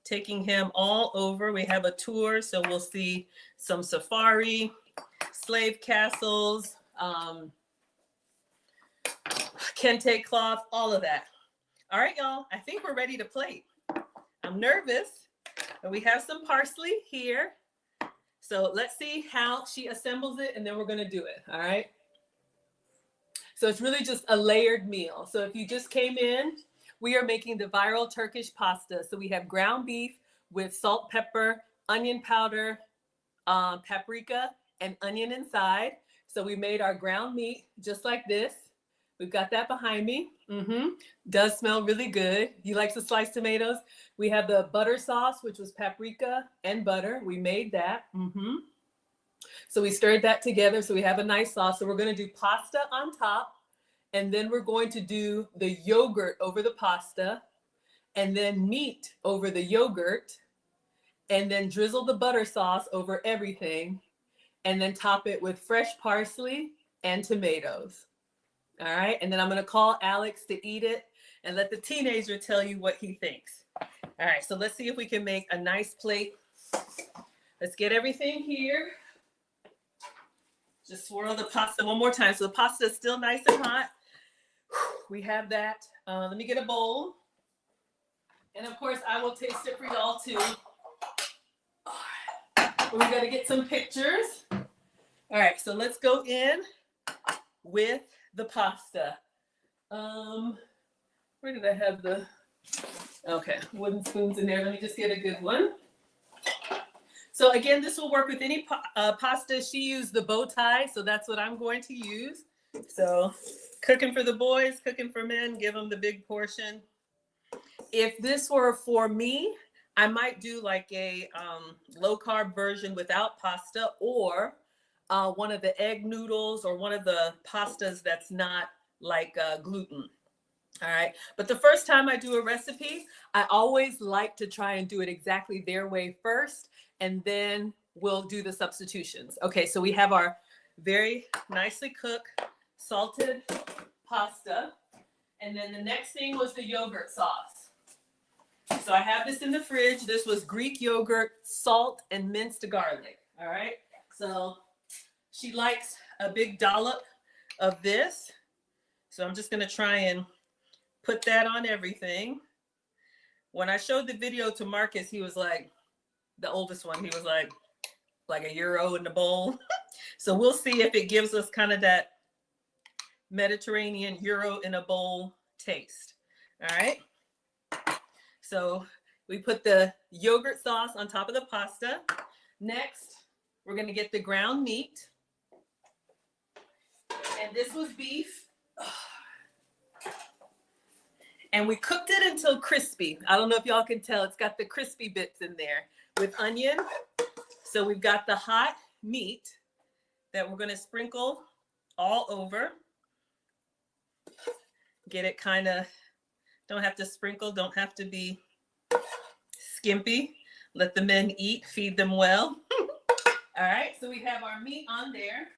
taking him all over. We have a tour, so we'll see some safari, slave castles, kente cloth, all of that. All right, y'all, I think we're ready to plate. I'm nervous, but we have some parsley here. So let's see how she assembles it, and then we're gonna do it, all right? So it's really just a layered meal. So if you just came in, we are making the viral Turkish pasta. So we have ground beef with salt, pepper, onion powder, paprika, and onion inside. So we made our ground meat just like this. We've got that behind me. Does smell really good. You like the sliced tomatoes? We have the butter sauce, which was paprika and butter. We made that. So we stirred that together. So we have a nice sauce. So we're going to do pasta on top. And then we're going to do the yogurt over the pasta. And then meat over the yogurt. And then drizzle the butter sauce over everything. And then top it with fresh parsley and tomatoes. All right. And then I'm going to call Alex to eat it and let the teenager tell you what he thinks. All right. So let's see if we can make a nice plate. Let's get everything here. Just swirl the pasta one more time. So the pasta is still nice and hot. We have that. Let me get a bowl. And of course, I will taste it for y'all too. We got to get some pictures. All right. So let's go in with the pasta. Where did I have the, okay, wooden spoons in there. Let me just get a good one. So again, this will work with any pasta. She used the bow tie, so that's what I'm going to use. So cooking for the boys, cooking for men, give them the big portion. If this were for me, I might do like a low carb version without pasta, or one of the egg noodles, or one of the pastas that's not like gluten. All right. But the first time I do a recipe, I always like to try and do it exactly their way first, and then we'll do the substitutions. Okay. So we have our very nicely cooked salted pasta. And then the next thing was the yogurt sauce. So I have this in the fridge. This was Greek yogurt, salt, and minced garlic. All right. So she likes a big dollop of this. So I'm just going to try and put that on everything. When I showed the video to Marcus, he was like, the oldest one, he was like a euro in the bowl. So we'll see if it gives us kind of that Mediterranean euro in a bowl taste. All right. So we put the yogurt sauce on top of the pasta. Next, we're going to get the ground meat. And this was beef. And we cooked it until crispy. I don't know if y'all can tell. It's got the crispy bits in there with onion. So we've got the hot meat that we're going to sprinkle all over. Get it kind of, don't have to sprinkle, don't have to be skimpy. Let the men eat, feed them well. All right, so we have our meat on there.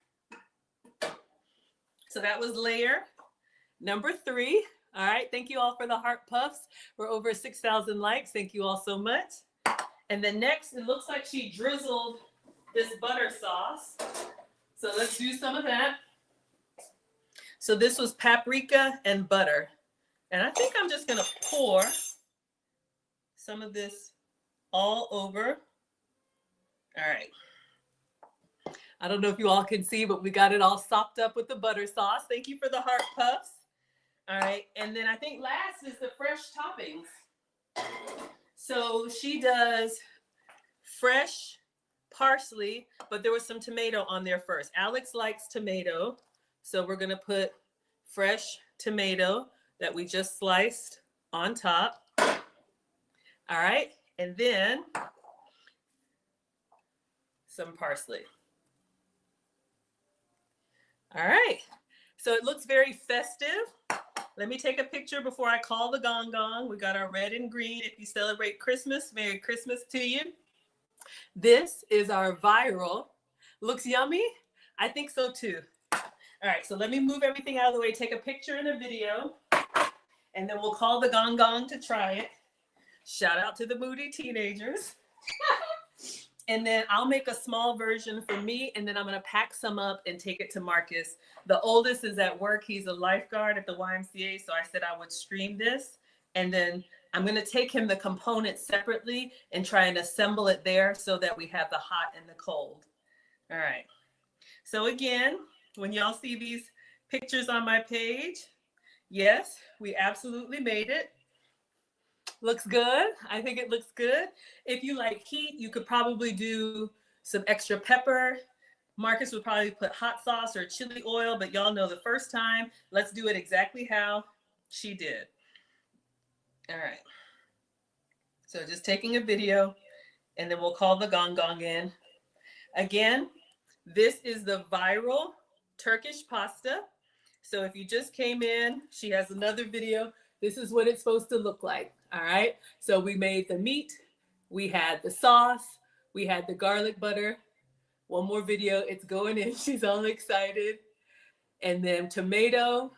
So that was layer number 3. All right, thank you all for the heart puffs. We're over 6,000 likes. Thank you all so much. And then next, it looks like she drizzled this butter sauce. So let's do some of that. So this was paprika and butter. And I think I'm just gonna pour some of this all over. All right. I don't know if you all can see, but we got it all sopped up with the butter sauce. Thank you for the heart puffs. All right, and then I think last is the fresh toppings. So she does fresh parsley, but there was some tomato on there first. Alex likes tomato, so we're gonna put fresh tomato that we just sliced on top. All right, and then some parsley. All right, so it looks very festive. Let me take a picture before I call the gong gong. We got our red and green. If you celebrate Christmas, Merry Christmas to you. This is our viral. Looks yummy? I think so too. All right, so let me move everything out of the way, take a picture and a video, and then we'll call the gong gong to try it. Shout out to the moody teenagers. And then I'll make a small version for me, and then I'm gonna pack some up and take it to Marcus. The oldest is at work. He's a lifeguard at the YMCA, so I said I would stream this. And then I'm gonna take him the components separately and try and assemble it there so that we have the hot and the cold. All right. So again, when y'all see these pictures on my page, yes, we absolutely made it. Looks good. I think it looks good. If you like heat, you could probably do some extra pepper. Marcus would probably put hot sauce or chili oil, but y'all know the first time, let's do it exactly how she did. All right. So just taking a video, and then we'll call the gong gong in. Again, this is the viral Turkish pasta. So if you just came in, she has another video. This is what it's supposed to look like. All right. So we made the meat. We had the sauce. We had the garlic butter. One more video. It's going in. She's all excited. And then tomato.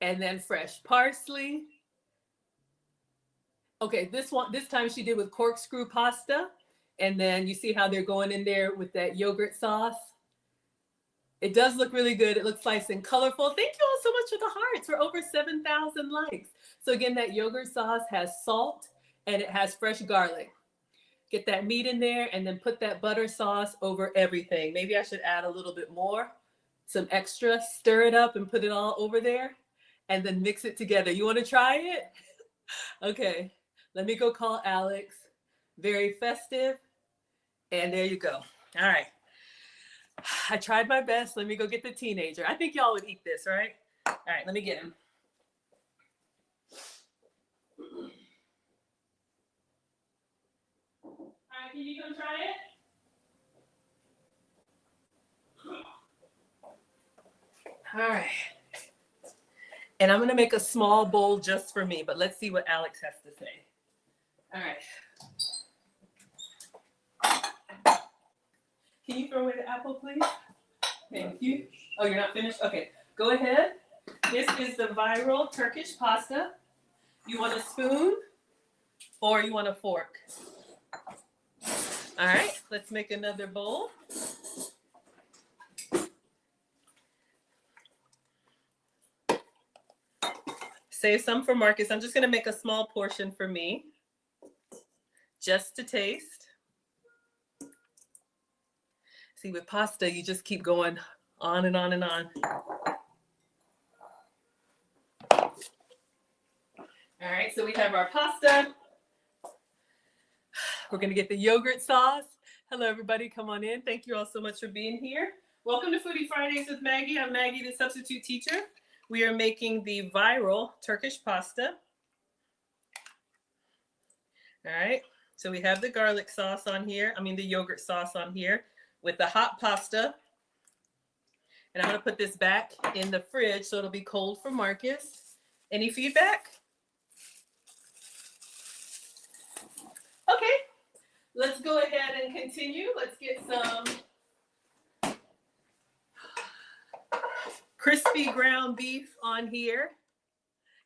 And then fresh parsley. Okay, this time she did with corkscrew pasta. And then you see how they're going in there with that yogurt sauce. It does look really good. It looks nice and colorful. Thank you all so much for the hearts. We're over 7,000 likes. So again, that yogurt sauce has salt and it has fresh garlic. Get that meat in there and then put that butter sauce over everything. Maybe I should add a little bit more, some extra, stir it up and put it all over there and then mix it together. You want to try it? Okay, let me go call Alex. Very festive. And there you go. All right. I tried my best. Let me go get the teenager. I think y'all would eat this, right? All right, let me get him. All right, can you come try it? All right. And I'm going to make a small bowl just for me, but let's see what Alex has to say. All right. Can you throw away the apple, please? Thank you. Oh, you're not finished? Okay, go ahead. This is the viral Turkish pasta. You want a spoon or you want a fork? All right, let's make another bowl. Save some for Marcus. I'm just going to make a small portion for me, just to taste. See, with pasta, you just keep going on and on and on. All right, so we have our pasta. We're going to get the yogurt sauce. Hello, everybody. Come on in. Thank you all so much for being here. Welcome to Foodie Fridays with Maggie. I'm Maggie, the substitute teacher. We are making the viral Turkish pasta. All right, so we have the garlic sauce on here. The yogurt sauce on here with the hot pasta. And I'm going to put this back in the fridge so it'll be cold for Marcus. Any feedback? Okay, let's go ahead and continue. Let's get some crispy ground beef on here.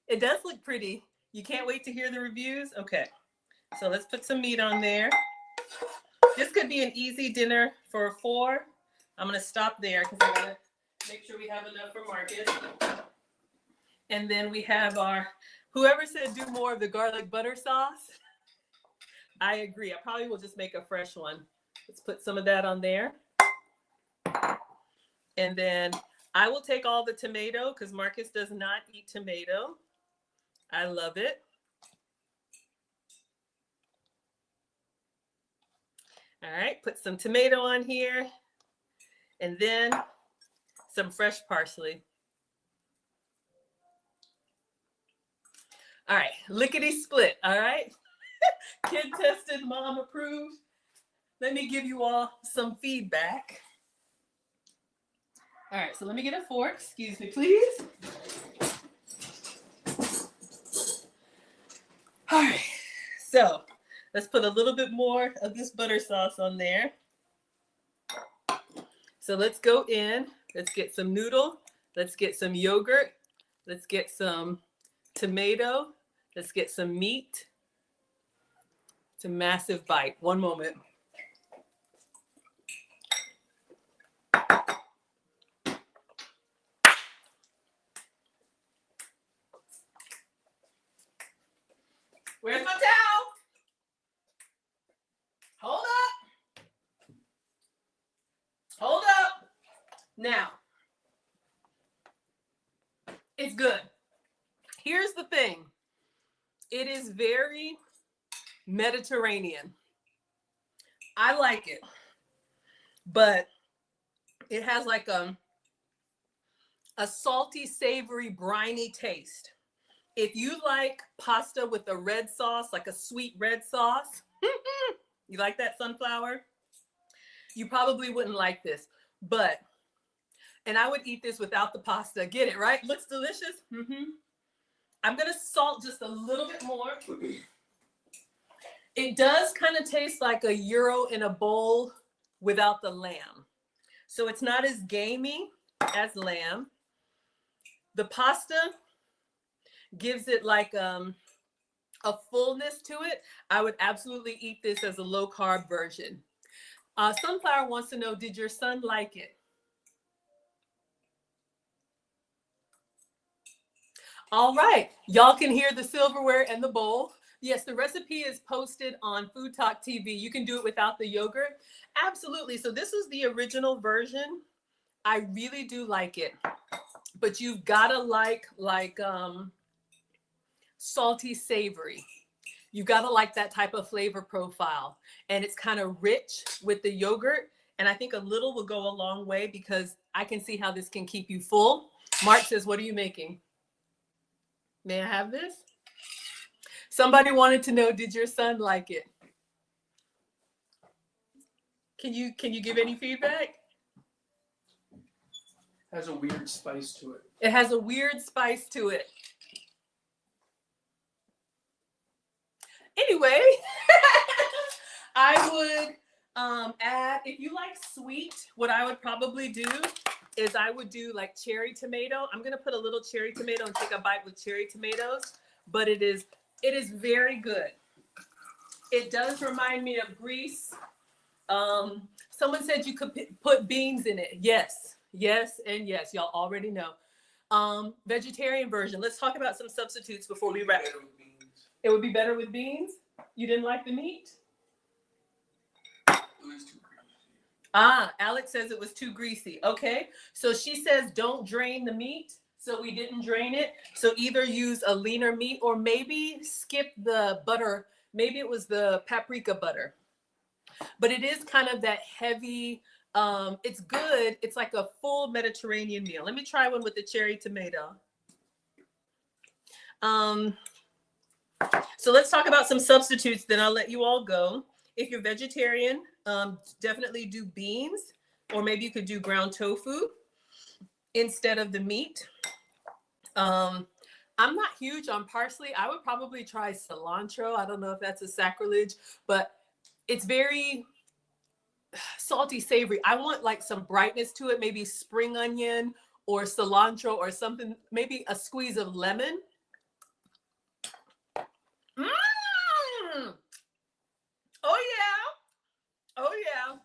It does look pretty. You can't wait to hear the reviews? Okay, so let's put some meat on there. This could be an easy dinner for 4. I'm going to stop there because I want to make sure we have enough for Marcus. And then we have our, whoever said do more of the garlic butter sauce. I agree. I probably will just make a fresh one. Let's put some of that on there. And then I will take all the tomato because Marcus does not eat tomato. I love it. All right, put some tomato on here. And then some fresh parsley. All right, lickety split, all right? Kid tested, mom approved. Let me give you all some feedback. All right, so let me get a fork. Excuse me, please. All right, so let's put a little bit more of this butter sauce on there. So let's go in. Let's get some noodle. Let's get some yogurt. Let's get some tomato. Let's get some meat. It's a massive bite. One moment. Where's my towel? Hold up. Hold up. Now, it's good. Here's the thing. It is very Mediterranean. I like it, but it has like a salty, savory, briny taste. If you like pasta with a red sauce, like a sweet red sauce, you like that, sunflower? You probably wouldn't like this, and I would eat this without the pasta. Get it, right? Looks delicious. I'm gonna salt just a little bit more. It does kind of taste like a gyro in a bowl without the lamb. So it's not as gamey as lamb. The pasta gives it like a fullness to it. I would absolutely eat this as a low carb version. Sunflower wants to know, did your son like it? All right, y'all can hear the silverware and the bowl. Yes, the recipe is posted on FoodTokTV. You can do it without the yogurt. Absolutely. So this is the original version. I really do like it, but you've got to like salty, savory. You got to like that type of flavor profile. And it's kind of rich with the yogurt. And I think a little will go a long way because I can see how this can keep you full. Mark says, what are you making? May I have this? Somebody wanted to know, did your son like it? Can you give any feedback? Has a weird spice to it. It has a weird spice to it. Anyway, I would add, if you like sweet, what I would probably do is I would do like cherry tomato. I'm gonna put a little cherry tomato and take a bite with cherry tomatoes, but it is very good. It does remind me of Greece. Someone said you could put beans in it. Yes, yes, and yes. Y'all already know. Vegetarian version. Let's talk about some substitutes before we wrap. Better with beans. It would be better with beans. You didn't like the meat? It was too greasy. Alex says it was too greasy. Okay, so she says don't drain the meat. So we didn't drain it. So either use a leaner meat or maybe skip the butter. Maybe it was the paprika butter. But it is kind of that heavy, it's good. It's like a full Mediterranean meal. Let me try one with the cherry tomato. So let's talk about some substitutes, then I'll let you all go. If you're vegetarian, definitely do beans, or maybe you could do ground tofu instead of the meat. I'm not huge on parsley. I would probably try cilantro. I don't know if that's a sacrilege, but it's very salty, savory. I want like some brightness to it, maybe spring onion or cilantro or something, maybe a squeeze of lemon. Oh yeah. Oh yeah.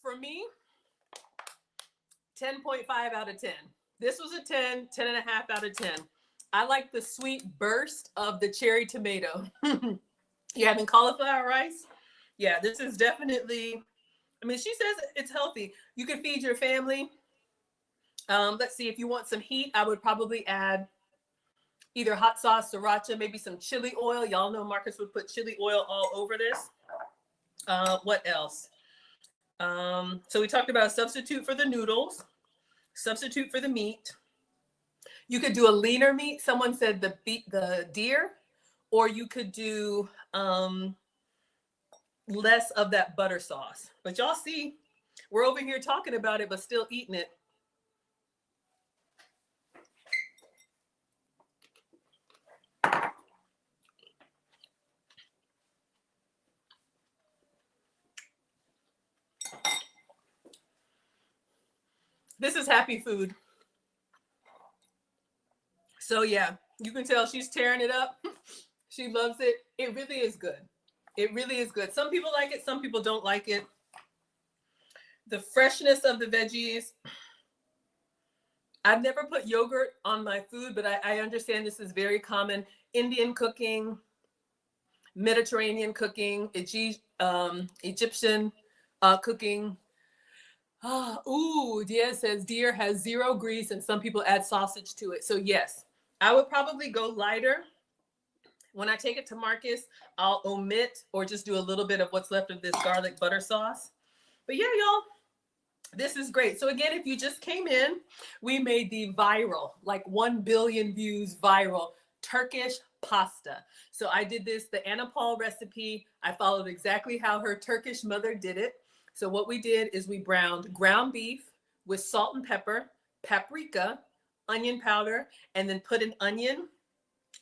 For me, 10.5 out of 10. This was a 10, 10 and a half out of 10. I like the sweet burst of the cherry tomato. You having cauliflower rice? Yeah, this is definitely, I mean, she says it's healthy. You can feed your family. Let's see, if you want some heat, I would probably add either hot sauce, sriracha, maybe some chili oil. Y'all know Marcus would put chili oil all over this. What else? So we talked about a substitute for the noodles, substitute for the meat. You could do a leaner meat. Someone said the deer, or you could do less of that butter sauce. But y'all see, we're over here talking about it, but still eating it. This is happy food. So yeah, you can tell she's tearing it up. She loves it. It really is good. It really is good. Some people like it, some people don't like it. The freshness of the veggies. I've never put yogurt on my food, but I understand this is very common. Indian cooking, Mediterranean cooking, Egyptian cooking. Diaz says deer has 0 grease and some people add sausage to it. So yes, I would probably go lighter. When I take it to Marcus, I'll omit or just do a little bit of what's left of this garlic butter sauce. But yeah, y'all, this is great. So again, if you just came in, we made the viral, like 1 billion views viral Turkish pasta. So I did this, the Anna Paul recipe. I followed exactly how her Turkish mother did it. So what we did is we browned ground beef with salt and pepper, paprika, onion powder, and then put an onion,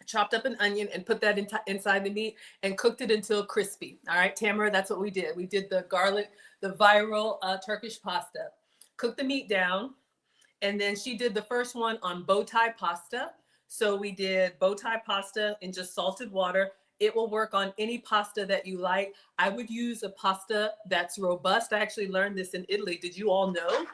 chopped up an onion and put that inside the meat and cooked it until crispy. All right, Tamara, that's what we did. We did the garlic, the viral Turkish pasta. Cooked the meat down. And then she did the first one on bow tie pasta. So we did bow tie pasta in just salted water. It will work on any pasta that you like. I would use a pasta that's robust. I actually learned this in Italy. Did you all know?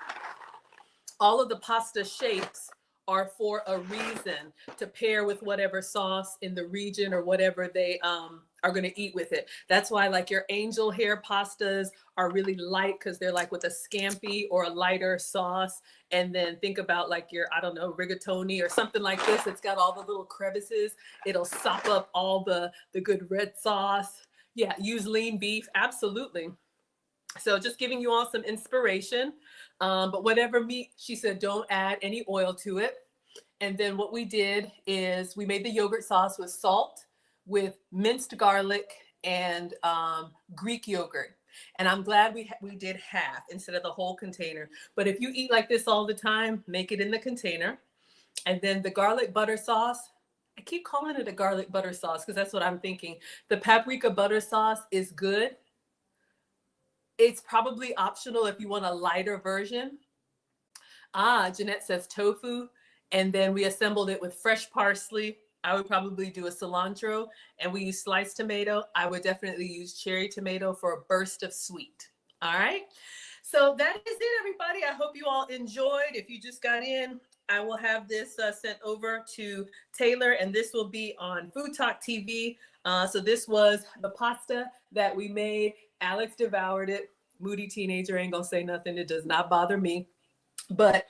All of the pasta shapes are for a reason, to pair with whatever sauce in the region or whatever they are going to eat with it. That's why like your angel hair pastas are really light because they're like with a scampi or a lighter sauce. And then think about like your, I don't know, rigatoni or something like this. It's got all the little crevices. It'll sop up all the good red sauce. Yeah, use lean beef. Absolutely. So just giving you all some inspiration. But whatever meat, she said, don't add any oil to it. And then what we did is we made the yogurt sauce with salt, with minced garlic and Greek yogurt. And I'm glad we did half instead of the whole container. But if you eat like this all the time, make it in the container. And then the garlic butter sauce, I keep calling it a garlic butter sauce because that's what I'm thinking. The paprika butter sauce is good. It's probably optional if you want a lighter version. Jeanette says tofu. And then we assembled it with fresh parsley. I would probably do a cilantro. And we use sliced tomato. I would definitely use cherry tomato for a burst of sweet. All right. So that is it, everybody. I hope you all enjoyed. If you just got in, I will have this sent over to Taylor, and this will be on Food Talk TV. So this was the pasta that we made. Alex devoured it. Moody teenager ain't gonna say nothing. It does not bother me. But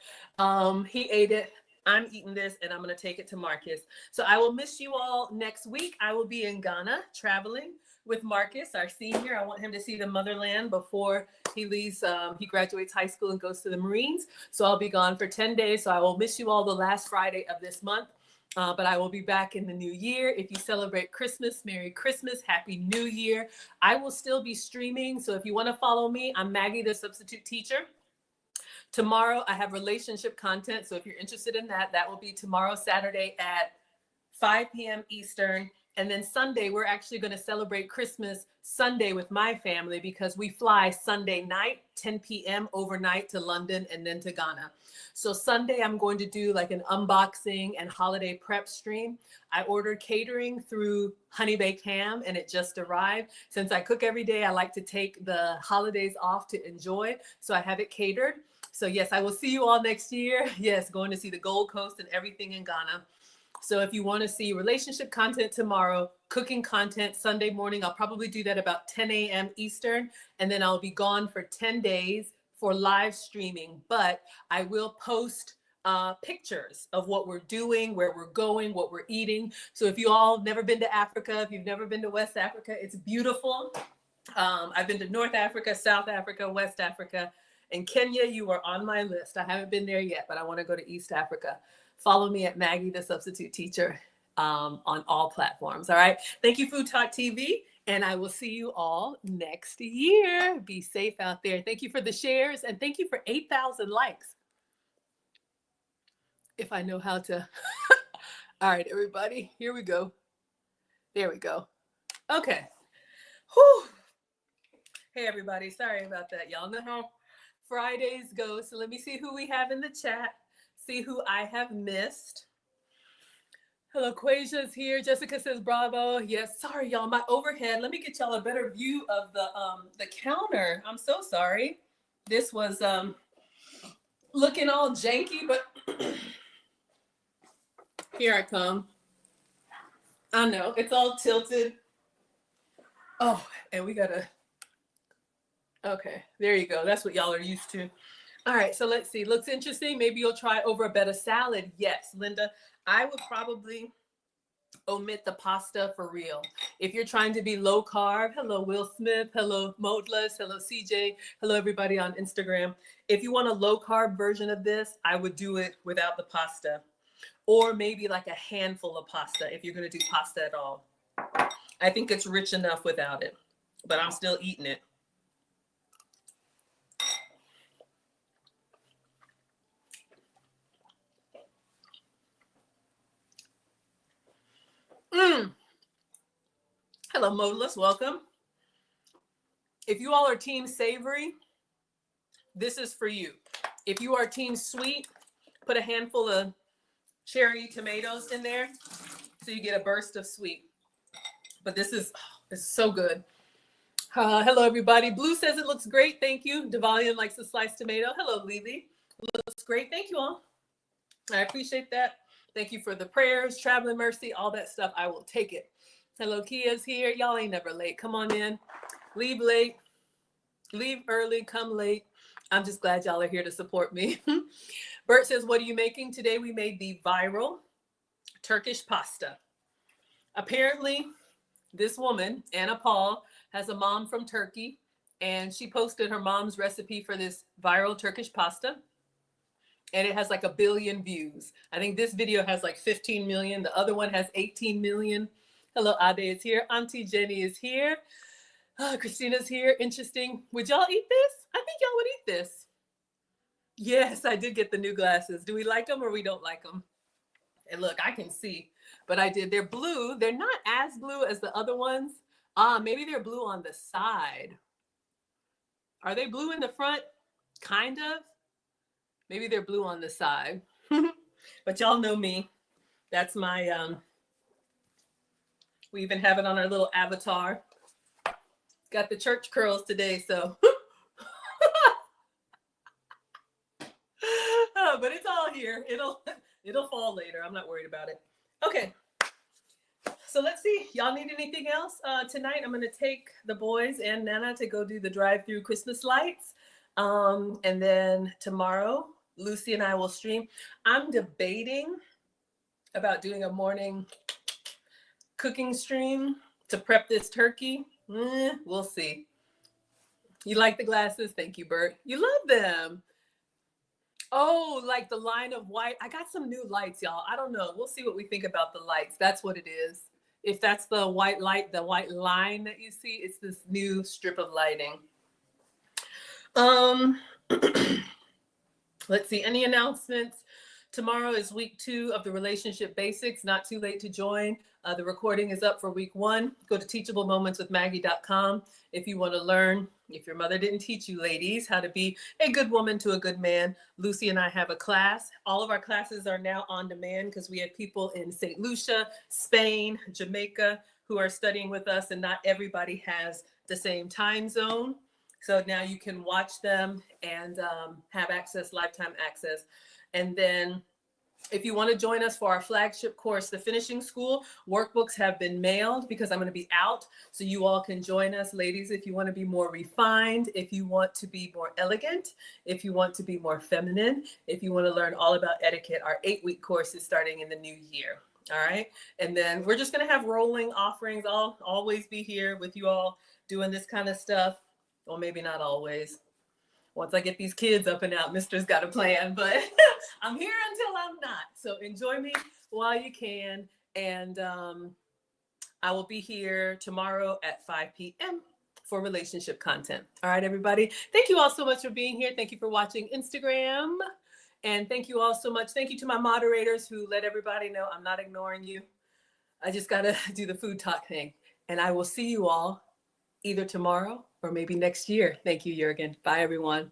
he ate it. I'm eating this, and I'm going to take it to Marcus. So I will miss you all next week. I will be in Ghana traveling with Marcus, our senior. I want him to see the motherland before he leaves. He graduates high school and goes to the Marines. So I'll be gone for 10 days. So I will miss you all the last Friday of this month. But I will be back in the new year. If you celebrate Christmas, Merry Christmas, Happy New Year. I will still be streaming. So if you want to follow me, I'm Maggie, the substitute teacher. Tomorrow, I have relationship content. So if you're interested in that, that will be tomorrow, Saturday at 5 p.m. Eastern. And then Sunday, we're actually going to celebrate Christmas Sunday with my family because we fly Sunday night, 10 p.m. overnight to London and then to Ghana. So Sunday, I'm going to do like an unboxing and holiday prep stream. I ordered catering through Honey Baked Ham and it just arrived. Since I cook every day, I like to take the holidays off to enjoy. So I have it catered. So yes, I will see you all next year. Yes, going to see the Gold Coast and everything in Ghana. So if you want to see relationship content tomorrow, cooking content Sunday morning, I'll probably do that about 10 a.m. Eastern. And then I'll be gone for 10 days for live streaming. But I will post pictures of what we're doing, where we're going, what we're eating. So if you all have never been to Africa, if you've never been to West Africa, it's beautiful. I've been to North Africa, South Africa, West Africa. In Kenya, you are on my list. I haven't been there yet, but I want to go to East Africa. Follow me at Maggie, the substitute teacher, on all platforms. All right. Thank you, Food Talk TV. And I will see you all next year. Be safe out there. Thank you for the shares. And thank you for 8,000 likes. If I know how to. All right, everybody. Here we go. There we go. Okay. Whew. Hey, everybody. Sorry about that. Y'all know how Fridays go. So let me see who we have in the chat. See who I have missed. Hello, Quasia's here. Jessica says bravo. Yes, sorry, y'all. My overhead. Let me get y'all a better view of the counter. I'm so sorry. This was looking all janky, but here I come. I know it's all tilted. Oh, and we gotta. Okay, there you go. That's what y'all are used to. All right, so let's see. Looks interesting. Maybe you'll try over a better salad. Yes, Linda. I would probably omit the pasta for real. If you're trying to be low carb, hello, Will Smith. Hello, Modless. Hello, CJ. Hello, everybody on Instagram. If you want a low carb version of this, I would do it without the pasta. Or maybe like a handful of pasta if you're going to do pasta at all. I think it's rich enough without it, but I'm still eating it. Hello, Modalist. Welcome. If you all are team savory, this is for you. If you are team sweet, put a handful of cherry tomatoes in there so you get a burst of sweet. But this is it's so good. Hello, everybody. Blue says it looks great. Thank you. Devalian likes the sliced tomato. Hello, Lily. Looks great. Thank you all. I appreciate that. Thank you for the prayers, traveling mercy, all that stuff. I will take it. Hello, Kia's here. Y'all ain't never late. Come on in. Leave late. Leave early. Come late. I'm just glad y'all are here to support me. Bert says, what are you making? Today we made the viral Turkish pasta. Apparently, this woman, Anna Paul, has a mom from Turkey, and she posted her mom's recipe for this viral Turkish pasta. And it has like 1 billion views. I think this video has like 15 million. The other one has 18 million. Hello, Ade is here. Auntie Jenny is here. Christina's here. Interesting. Would y'all eat this? I think y'all would eat this. Yes, I did get the new glasses. Do we like them or we don't like them? And look, I can see, but I did. They're blue. They're not as blue as the other ones. Maybe they're blue on the side. Are they blue in the front? Kind of. Maybe they're blue on the side. But y'all know me. That's my, we even have it on our little avatar. Got the church curls today, so. know, but it's all here. It'll fall later. I'm not worried about it. Okay. So let's see. Y'all need anything else? Tonight, I'm going to take the boys and Nana to go do the drive-through Christmas lights. And then tomorrow, Lucy and I will stream. I'm debating about doing a morning cooking stream to prep this turkey. We'll see. You like the glasses? Thank you, Bert. You love them. Oh, like the line of white. I got some new lights, y'all. I don't know. We'll see what we think about the lights. That's what it is. If that's the white light, the white line that you see, it's this new strip of lighting. Let's see, any announcements? Tomorrow is week 2 of the relationship basics. Not too late to join. The recording is up for week 1. Go to teachablemomentswithmaggie.com if you want to learn. If your mother didn't teach you, ladies, how to be a good woman to a good man, Lucy and I have a class. All of our classes are now on demand because we have people in St. Lucia, Spain, Jamaica who are studying with us, and not everybody has the same time zone. So now you can watch them and have access, lifetime access. And then if you want to join us for our flagship course, the Finishing School, workbooks have been mailed because I'm going to be out. So you all can join us, ladies, if you want to be more refined, if you want to be more elegant, if you want to be more feminine, if you want to learn all about etiquette. Our 8-week course is starting in the new year. All right. And then we're just going to have rolling offerings. I'll always be here with you all doing this kind of stuff. Well, maybe not always. Once I get these kids up and out, Mister's got a plan, but I'm here until I'm not. So enjoy me while you can. And I will be here tomorrow at 5 p.m. for relationship content. All right, everybody. Thank you all so much for being here. Thank you for watching Instagram. And thank you all so much. Thank you to my moderators who let everybody know I'm not ignoring you. I just got to do the food talk thing. And I will see you all either tomorrow or maybe next year. Thank you, Jürgen. Bye, everyone.